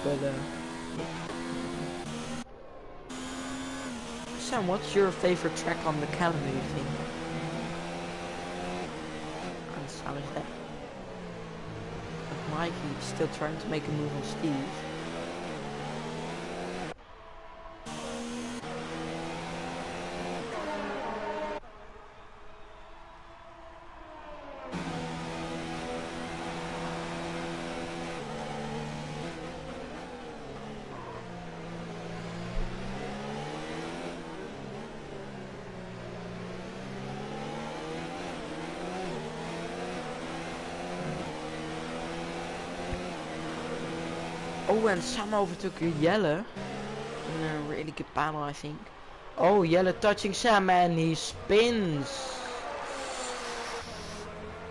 But Sam, what's your favorite track on the calendar, you think? And how is that? But Mikey is still trying to make a move on Steve. Oh, and Sam overtook Jelle in a really good battle, I think. Oh, Jelle touching Sam and he spins.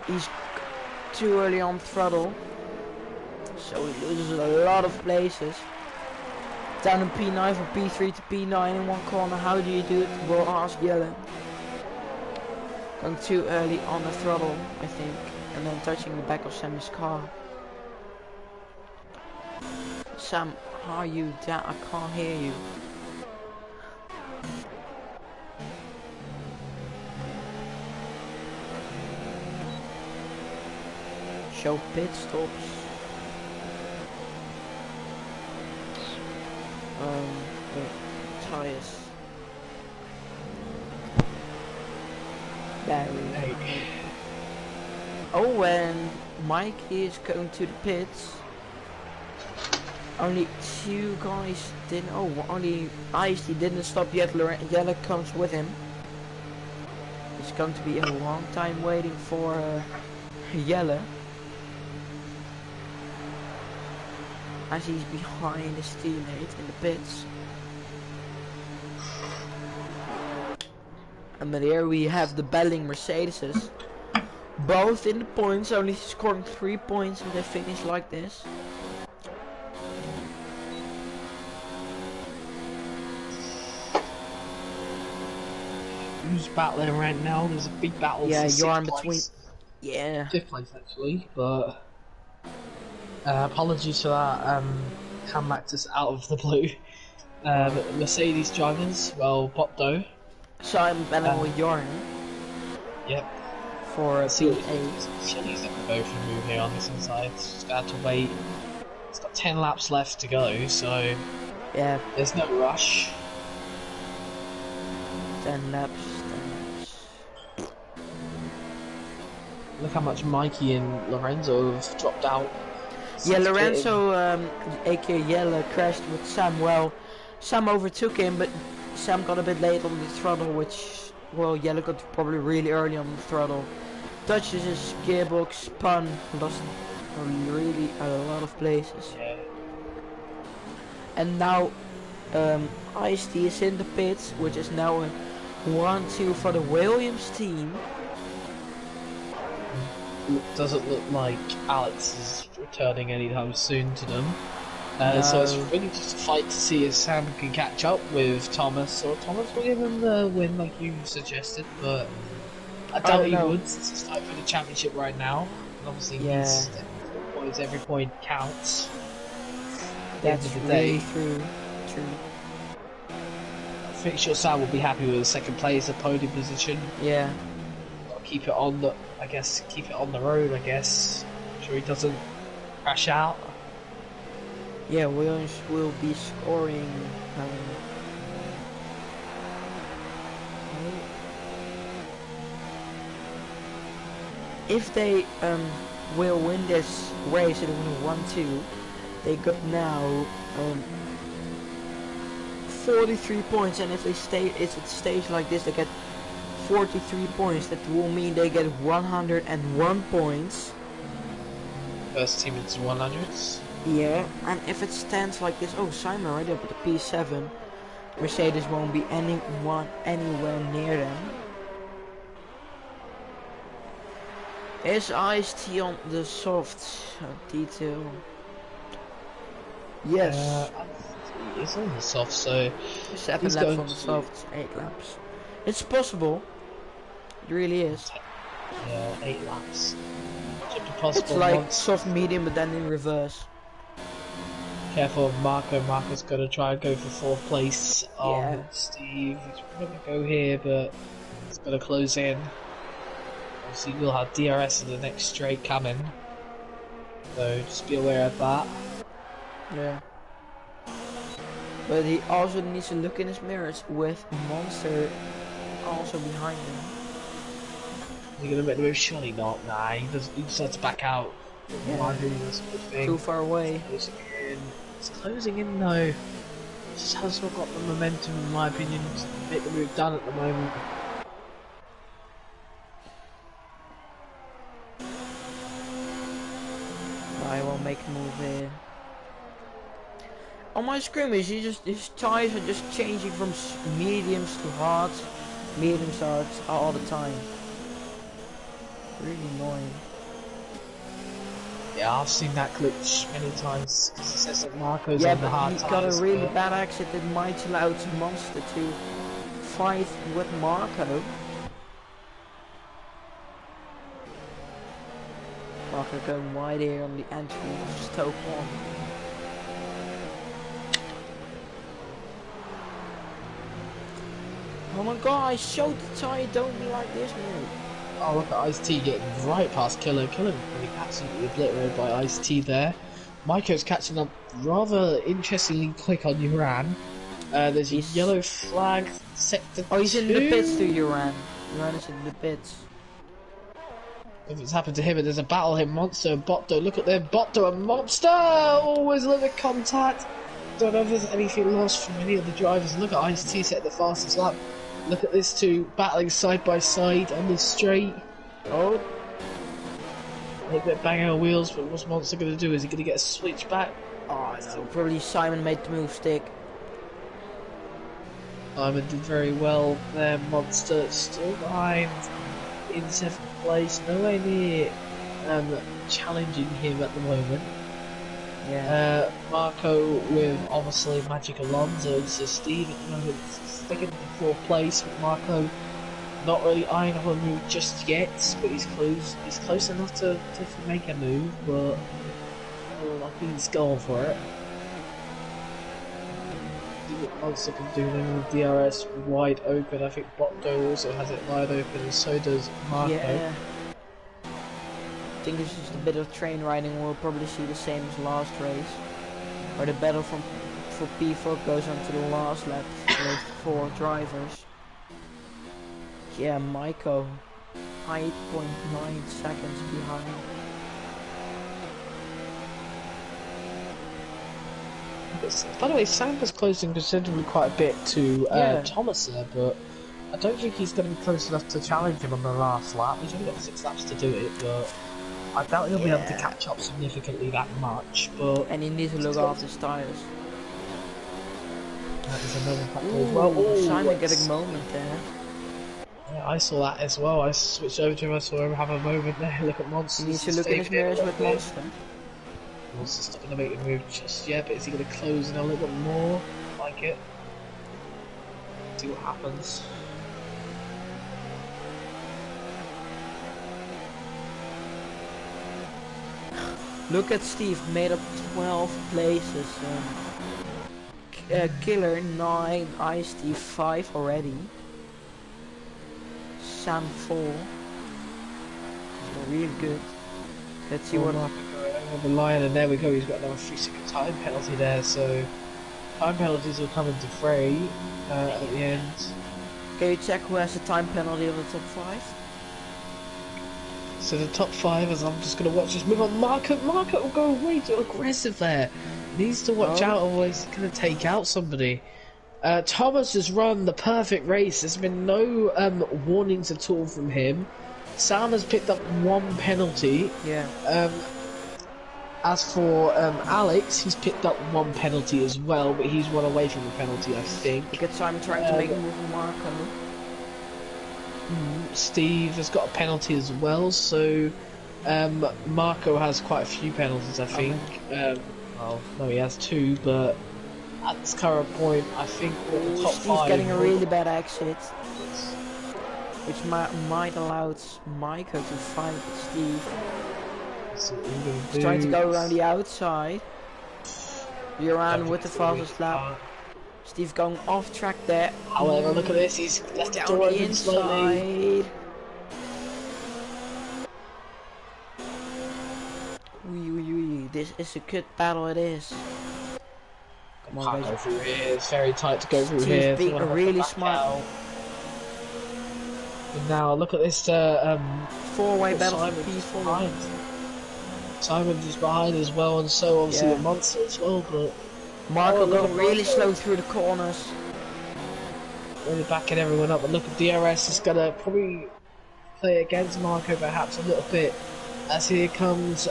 He's too early on throttle, so he loses a lot of places. Down in P9 from P3 to P9 in one corner. How do you do it? We'll ask Jelle. Going too early on the throttle, I think, and then touching the back of Sammy's car. Sam, are you down? I can't hear you. Show pit stops. The tires. Barry. Oh, and Mikey is going to the pits. Only two guys didn't. Oh, only Ice didn't stop yet. Jelle comes with him. It's going to be a long time waiting for Jelle, as he's behind his teammate in the pits. And then here we have the battling Mercedeses, both in the points, only scoring 3 points if they finish like this. Who's battling right now? There's a big battle. Yeah, for you're in sixth between. place. Yeah. Fifth place actually, but apologies for that. Come back to us out of the blue. Mercedes drivers, well, Botdo Simon battling with Jorn Yep. for a See what P8. Chili's going to go for a move here on this inside. Just got to wait. It's got 10 laps left to go, so Yeah, there's no rush. 10 laps. Look how much Mikey and Lorenzo have dropped out. Yeah, Lorenzo, aka Yella, crashed with Sam. Well, Sam overtook him, but Sam got a bit late on the throttle, which, well, Yella got probably really early on the throttle. Touches his gearbox, spun, lost really a lot of places. Yeah. And now, Ice-T is in the pits, which is now a 1-2 for the Williams team. Doesn't look like Alex is returning anytime soon to them. No. So it's really just a fight to see if Sam can catch up with Thomas, or Thomas will give him the win like you suggested, but I doubt he would since it's time for the championship right now. And obviously he's points, every point counts. At the end of the day. True. I think sure Sam will be happy with a second place, a podium position. Yeah. Keep it on the, keep it on the road, I guess. Sure he doesn't crash out. Yeah, Williams will be scoring. If they will win this race, it will 1-2. They got now 43 points, and if they stay, if it stays like this, they get 43 points. That will mean they get 101 points. First team into 100s. Yeah, and if it stands like this, oh, Simon already up at the P7. Mercedes won't be anywhere near them. Is Ice-T on the soft detail? Yes. It's on the soft, so 7 laps on the soft, 8 laps. It's possible. It really is. Yeah, 8 laps. Should be possible. It's like soft medium, but then in reverse. Careful of Marco. Marco's got to try and go for 4th place on Steve. He's going to go here, but he's got to close in. Obviously, we'll have DRS in the next straight coming. So just be aware of that. Yeah. But he also needs to look in his mirrors with Monster also behind him. Is he going to make the move? Surely not. Nah, he decides to back out. Yeah. Too far away. It's closing in though. Just has not got the momentum, in my opinion, to make the move done at the moment. I won't make a move here. On my scrimmage, his tires are just changing from mediums to hards, mediums to hards all the time. Really annoying. Yeah, I've seen that glitch many times because it says that Marco's on the hard he's tires, got a really bad exit that might allow Monster to fight with Marco. Marco going wide here on the entry of Stoke 1. Oh my god, I showed the tire, don't be like this, man. Oh, look at Ice-T getting right past Killer. Killer being absolutely obliterated by Ice-T there. Maiko's catching up rather interestingly quick on Uran. There's a yellow flag sector 2. Oh, he's in the pits to Uran. Uran is in the pits. If it's happened to him, and there's a battle here, Monster and Botto. Look at them, Botto and Monster! Always a little bit of contact. Don't know if there's anything lost from any of the drivers. Look at Ice-T set the fastest lap. Look at this two battling side by side on this straight. Oh. A little bit of bang out wheels, but what's Monster going to do? Is he going to get a switch back? Oh no, probably Simon made the move stick. Simon did very well there. Monster still behind in 7th place, nowhere near challenging him at the moment. Yeah. Marco with obviously Magic Alonso, so Steve at the moment sticking in 4th place with Marco not really eyeing up a move just yet, but he's close enough to make a move, but I think he's going for it. what Monster can do then with DRS wide open. I think Botto also has it wide open, and so does Marco. Yeah. I think it's just a bit of train riding. We'll probably see the same as last race, where the battle for P4 goes on to the last lap with 4 drivers. Yeah, Maiko, 8.9 seconds behind. By the way, Sam was closing considerably quite a bit to Thomas there, but I don't think he's going to be close enough to challenge him on the last lap. He's only got 6 laps to do it, but I doubt he'll be able to catch up significantly that much. But and he needs to look after his tires. That is another factor as well. Ooh, Simon getting a moment there. Yeah, I saw that as well. I switched over to him, I saw him have a moment there. Look at Monster. He needs to look in his mirrors with Monster. Monster's not going to make the move just yet, but is he going to close in a little bit more? Like it. See what happens. Look at Steve, made up 12 places. Killer 9, Ice-T 5 already. Sam 4. So really good. Let's see what. The line, and there we go. He's got another 3-second time penalty there. So time penalties will come into fray at the end. Can you check who has the time penalty of the top 5? So the top 5, as I'm just going to watch this move on. Marco will go way too aggressive there. Needs to watch out, otherwise he's going to take out somebody. Thomas has run the perfect race. There's been no warnings at all from him. Sam has picked up 1 penalty. Yeah. As for Alex, he's picked up 1 penalty as well, but he's run away from the penalty, I think. Look at Simon trying to make a move on Marco. Steve has got a penalty as well, so Marco has quite a few penalties, I think. Well, no, he has 2, but at this current point, I think the top 5... Steve's getting a really bad exit, which might allow Maiko to fight Steve. He's trying to go around the outside. You're around with the fastest lap. Steve going off track there. However, look at this, he's left the door open slowly. This is a good battle, it is. Come on, Can't go through here, it's very tight to go through Steve's here. being really smart. And now, look at this, 4-way battle for P4. Simon's is behind as well, and so obviously the Monster as well, but... Marco going really slow through the corners. Really backing everyone up, but look at DRS is going to probably play against Marco perhaps a little bit. As here comes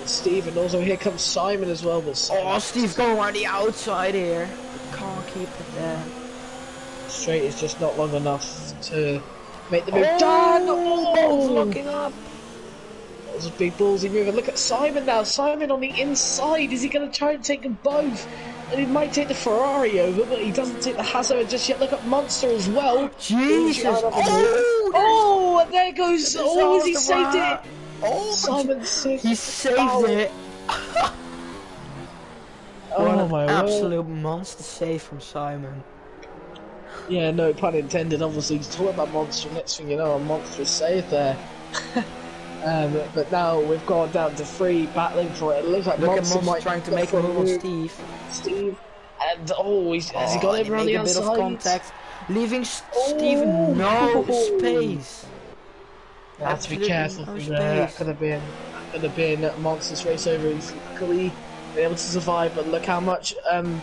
Steve, and also here comes Simon as well. But Steve going around the outside here. Can't keep it there. Straight is just not long enough to make the move. Locking up. That was a big ballsy move. And look at Simon now. Simon on the inside. Is he going to try and take them both? And he might take the Ferrari over, but he doesn't take the Haas over just yet. Look at Monster as well. Jesus! And there goes. He saved it. Simon saved He saved it. Oh my absolute monster save from Simon. Yeah, no pun intended. Obviously, he's talking about Monster. Next thing you know, a monstrous save there. But now we've gone down to 3, battling for it. It looks like Monster might trying to make a move on Steve. And has he got him around the outside? A bit of contact, leaving Steve no space. You have to be careful from there. That could have been Monster's race over. He's luckily been able to survive, but look how much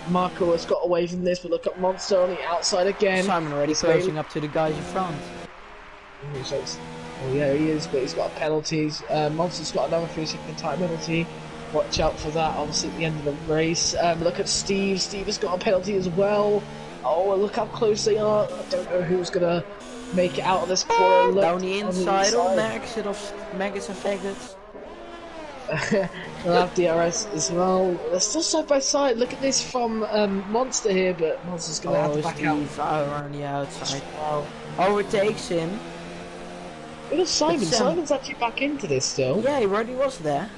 Marco has got away from this. But look at Monster on the outside again. Simon already closing up to the guys in front. Oh yeah, he is, but he's got penalties. Monster's got another 3-second time penalty. Watch out for that, obviously, at the end of the race. Look at Steve. Steve has got a penalty as well. Oh, look how close they are. I don't know who's going to make it out of this corner. Look, down the inside on the exit of Maggots and Faggots. We'll have DRS as well. They're still side by side. Look at this from Monster here, but Monster's going to have to back out. Around the outside. Wow. Overtakes him. Look at Simon. Simon's actually back into this still. Yeah, he already was there.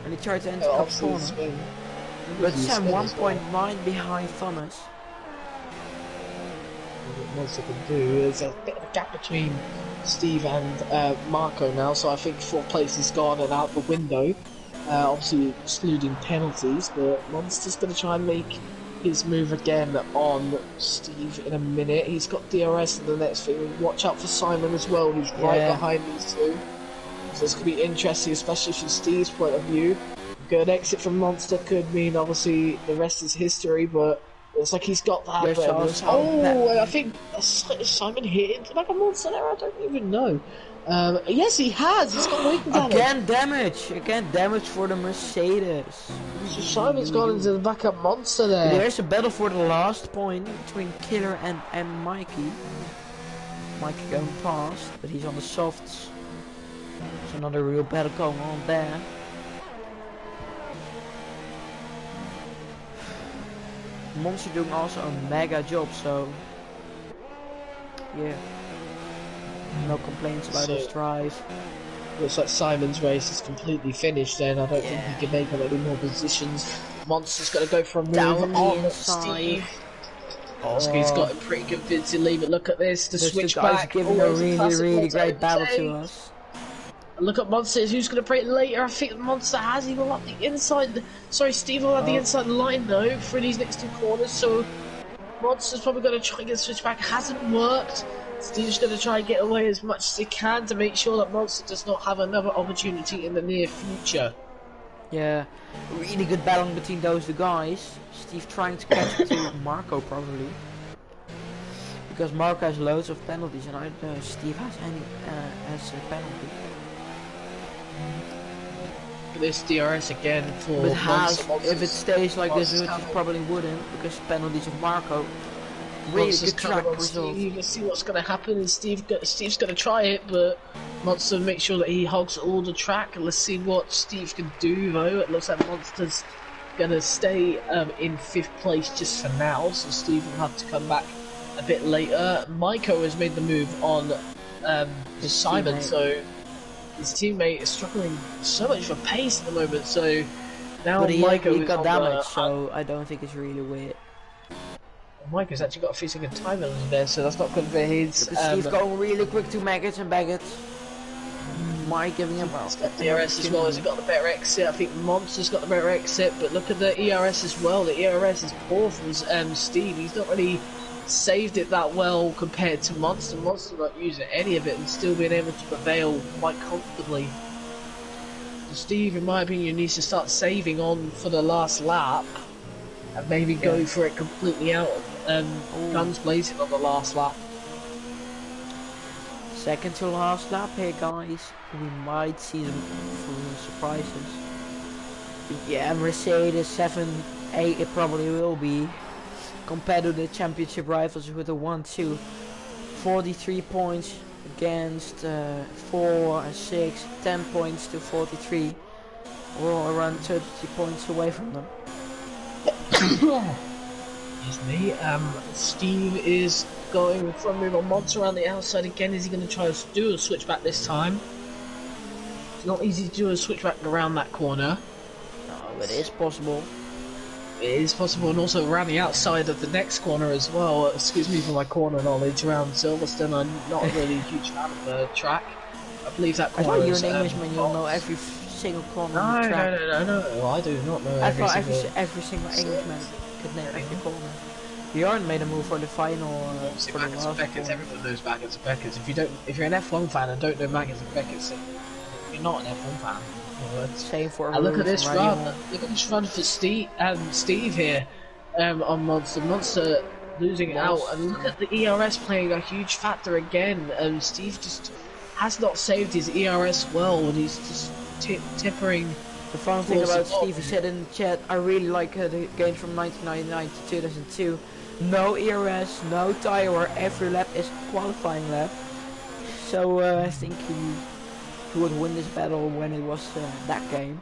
And he tried to enter the corner. But He's Sam good as well. 1.9 behind Thomas. What Monster can do. There's a bit of a gap between Steve and Marco now, so I think 4th place is gone and out the window. Obviously excluding penalties, but Monster's going to try and make his move again on Steve in a minute. He's got DRS in the next thing. Watch out for Simon as well, who's right behind these two. So it's going to be interesting, especially from Steve's point of view. Good exit from Monster could mean obviously the rest is history, but it's like he's got that. I think Simon hit into like a Monster there. I don't even know. Yes, he has. He's got weak damage. Again damage for the Mercedes. So Simon's gone into the backup Monster there. There's a battle for the last point between Killer and Mikey. Mikey going past, but he's on the softs. There's another real battle going on there. Monster doing also a mega job, so yeah, no complaints about his drive. Looks like Simon's race is completely finished then. I don't think he can make up any more positions. Monster's got to go for a move down on Steve. He's got a pretty good visibility, but look at this, the switchback. Giving a really great battle to us. Look at Monster, who's going to break later. I think Monster has even up the inside. Sorry, Steve will have the inside line though for these next 2 corners. So Monster's probably going to try and get the switchback. Hasn't worked. Steve's going to try and get away as much as he can to make sure that Monster does not have another opportunity in the near future. Yeah, really good battling between those two guys. Steve trying to catch up to Marco probably, because Marco has loads of penalties and I don't know if Steve has any as a penalty. This DRS again for but has, Monster. if it stays like this, which it probably wouldn't, because penalties of Marco. Really good track result. Let's see what's going to happen. And Steve's going to try it, but Monster make sure that he hogs all the track. Let's see what Steve can do though. It looks like Monster's going to stay in 5th place just for now, so Steve will have to come back a bit later. Maiko has made the move on Simon, teammate. So his teammate is struggling so much for pace at the moment. So now Maiko got damaged, so I don't think it's really weird. Mike actually got a few second time in there, so that's not good for his. Steve's going really quick to Maggots and Baggots. Mike giving him well. He's got DRS as well, as he got the better exit. I think Monster's got the better exit, but look at the ERS as well. The ERS is poor from Steve. He's not really saved it that well compared to Monster. Monster not using any of it and still being able to prevail quite comfortably. So Steve, in my opinion, needs to start saving on for the last lap and maybe go for it completely out of guns blazing on the last lap. Second to last lap here, guys. We might see some surprises. Yeah, Mercedes 7, 8 it probably will be. Compared to the championship rivals with a 1-2. 43 points against 4 and 6. 10 points to 43. We're all around 30 points away from them. Excuse me. Steve is going for a move on Monster around the outside again. Is he going to try to do a switchback this time? It's not easy to do a switchback around that corner. No, it is possible. It is possible, and also around the outside of the next corner as well. Excuse me for my corner knowledge around Silverstone. I'm not really a huge fan of the track. I believe that corner. I thought you're an Englishman. You'll know every single corner. No, on the track. No. I do not know. I thought every single Englishman could name every corner. Bjorn made a move for the final. For the last Beckett's, everyone knows Beckett's and Beckett's. If you're an F1 fan and don't know Beckett's and Beckett's, you're not an F1 fan. Same for look at this run. Look at this run for Steve here on Monster. Monster losing out, and look at the ERS playing a huge factor again. Steve just has not saved his ERS well, and he's just tippering. The fun thing about Steve, he said in the chat, I really like the games from 1999 to 2002. No ERS, no tire wear, every lap is qualifying lap. So I think he would win this battle when it was that game.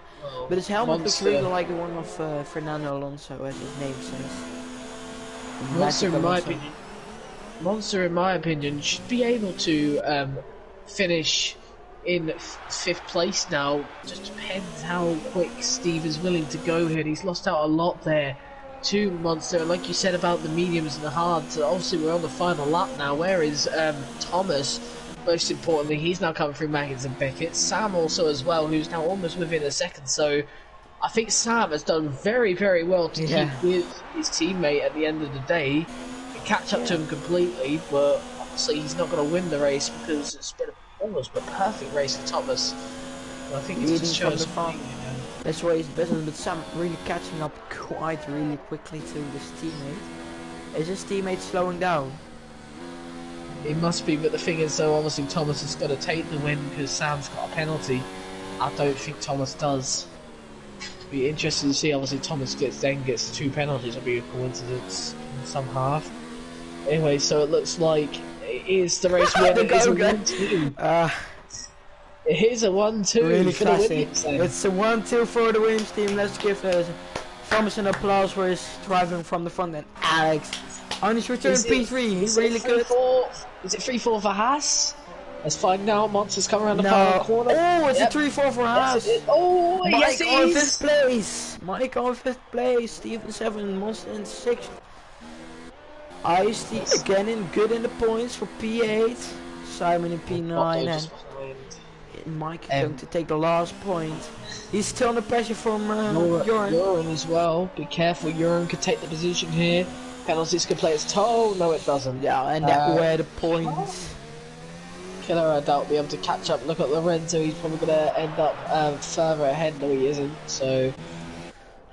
But his helmet looks really like the one of Fernando Alonso, as his name says. Monster, in my opinion, should be able to finish in fifth place now. Just depends how quick Steve is willing to go here. He's lost out a lot there to Monster. Like you said about the mediums and the hards, obviously we're on the final lap now. Where is Thomas? Most importantly, he's now coming through Maggins and Beckett. Sam also as well, who's now almost within a second. So I think Sam has done very, very well to keep with his teammate at the end of the day. And catch up to him completely, but obviously he's not going to win the race because it's been almost a perfect race for Thomas. And I think it just shows that's why he's business, but Sam really catching up quite really quickly to his teammate. Is his teammate slowing down? It must be, but the thing is though, obviously Thomas has got to take the win because Sam's got a penalty. I don't think Thomas does. Be interesting to see. Obviously Thomas gets 2 penalties. It'll be a coincidence in some half. Anyway, so it looks like it is the race winner. It is a 1-2. It is a 1-2 really for classic. The Williams team. It's a 1-2 for the Williams team. Let's give Thomas an applause for his driving from the front. And Alex on his return P3. He's really good. Is it 3-4 for Haas? Let's find out. Monster's coming around the final corner. Oh, it's a 3-4 for Haas. Yes, oh, Mike yes, it on is. 5th place. Mike on 5th place. Steven 7. Monster in 6th. Ice-T again good in the points for P8. Simon in P9. And Mike is going to take the last point. He's still under pressure from Joran. Joran as well. Be careful. Joran could take the position here. Penalties could play its toll. No, it doesn't. Yeah, and that were the points. Killer, I doubt, be able to catch up. Look at Lorenzo. He's probably going to end up further ahead. No, he isn't. So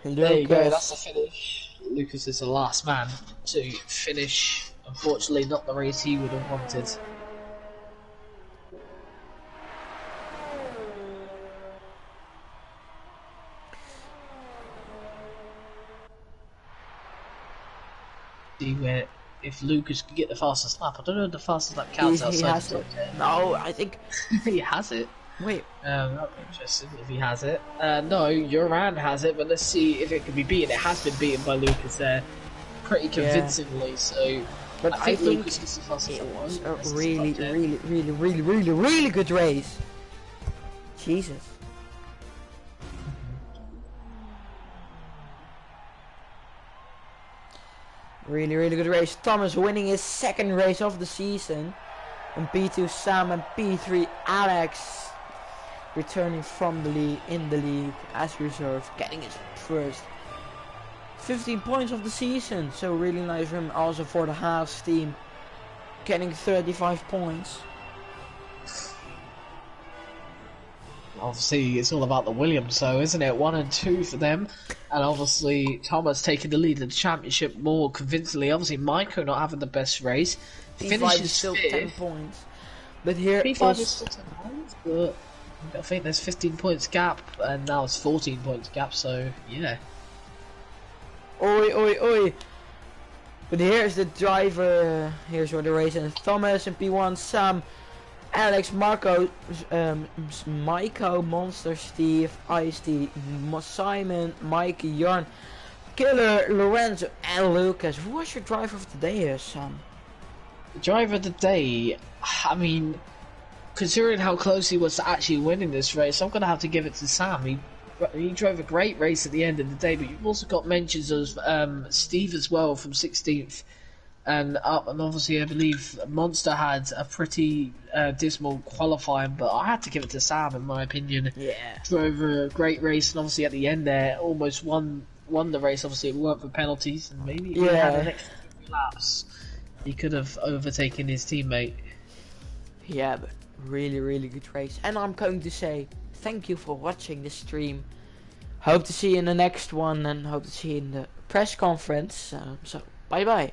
there you go. That's the finish. Lucas is the last man to finish. Unfortunately, not the race he would have wanted. See where if Lucas can get the fastest lap. I don't know if the fastest lap counts outside. No, I think he has it. Wait. That'd be interesting if he has it. No, Joran has it, but let's see if it can be beaten. It has been beaten by Lucas there pretty convincingly, so but I think Lucas is the fastest. It was a really good race. Jesus. Really good race. Thomas winning his 2nd race of the season. And P2 Sam and P3 Alex returning from the league in the league as reserve, getting his first 15 points of the season. So really nice for him. Also for the Haas team, getting 35 points. Obviously, it's all about the Williams, though, isn't it? 1 and 2 for them, and obviously Thomas taking the lead in the championship more convincingly. Obviously, Maiko not having the best race. P5 is still 10 points, but here P5 is still 10 points, but I think there's 15 points gap, and now it's 14 points gap. So yeah. Oi. But here's the driver. Here's where the race ends. Thomas and P1 Sam. Alex, Marco, Maiko, Monster, Steve, Ice-T, Simon, Mikey, Jarn, Killer, Lorenzo, and Lucas. Who was your driver of the day here, Sam? The driver of the day, I mean, considering how close he was to actually winning this race, I'm going to have to give it to Sam. He drove a great race at the end of the day, but you've also got mentions of Steve as well from 16th. And obviously I believe Monster had a pretty dismal qualifying, but I had to give it to Sam in my opinion. Yeah. Drove a great race, and obviously at the end there almost won the race. Obviously it weren't for penalties, and maybe if he had an extra few laps he could have overtaken his teammate. Yeah, but really good race. And I'm going to say thank you for watching this stream. Hope to see you in the next one, and hope to see you in the press conference. So bye bye.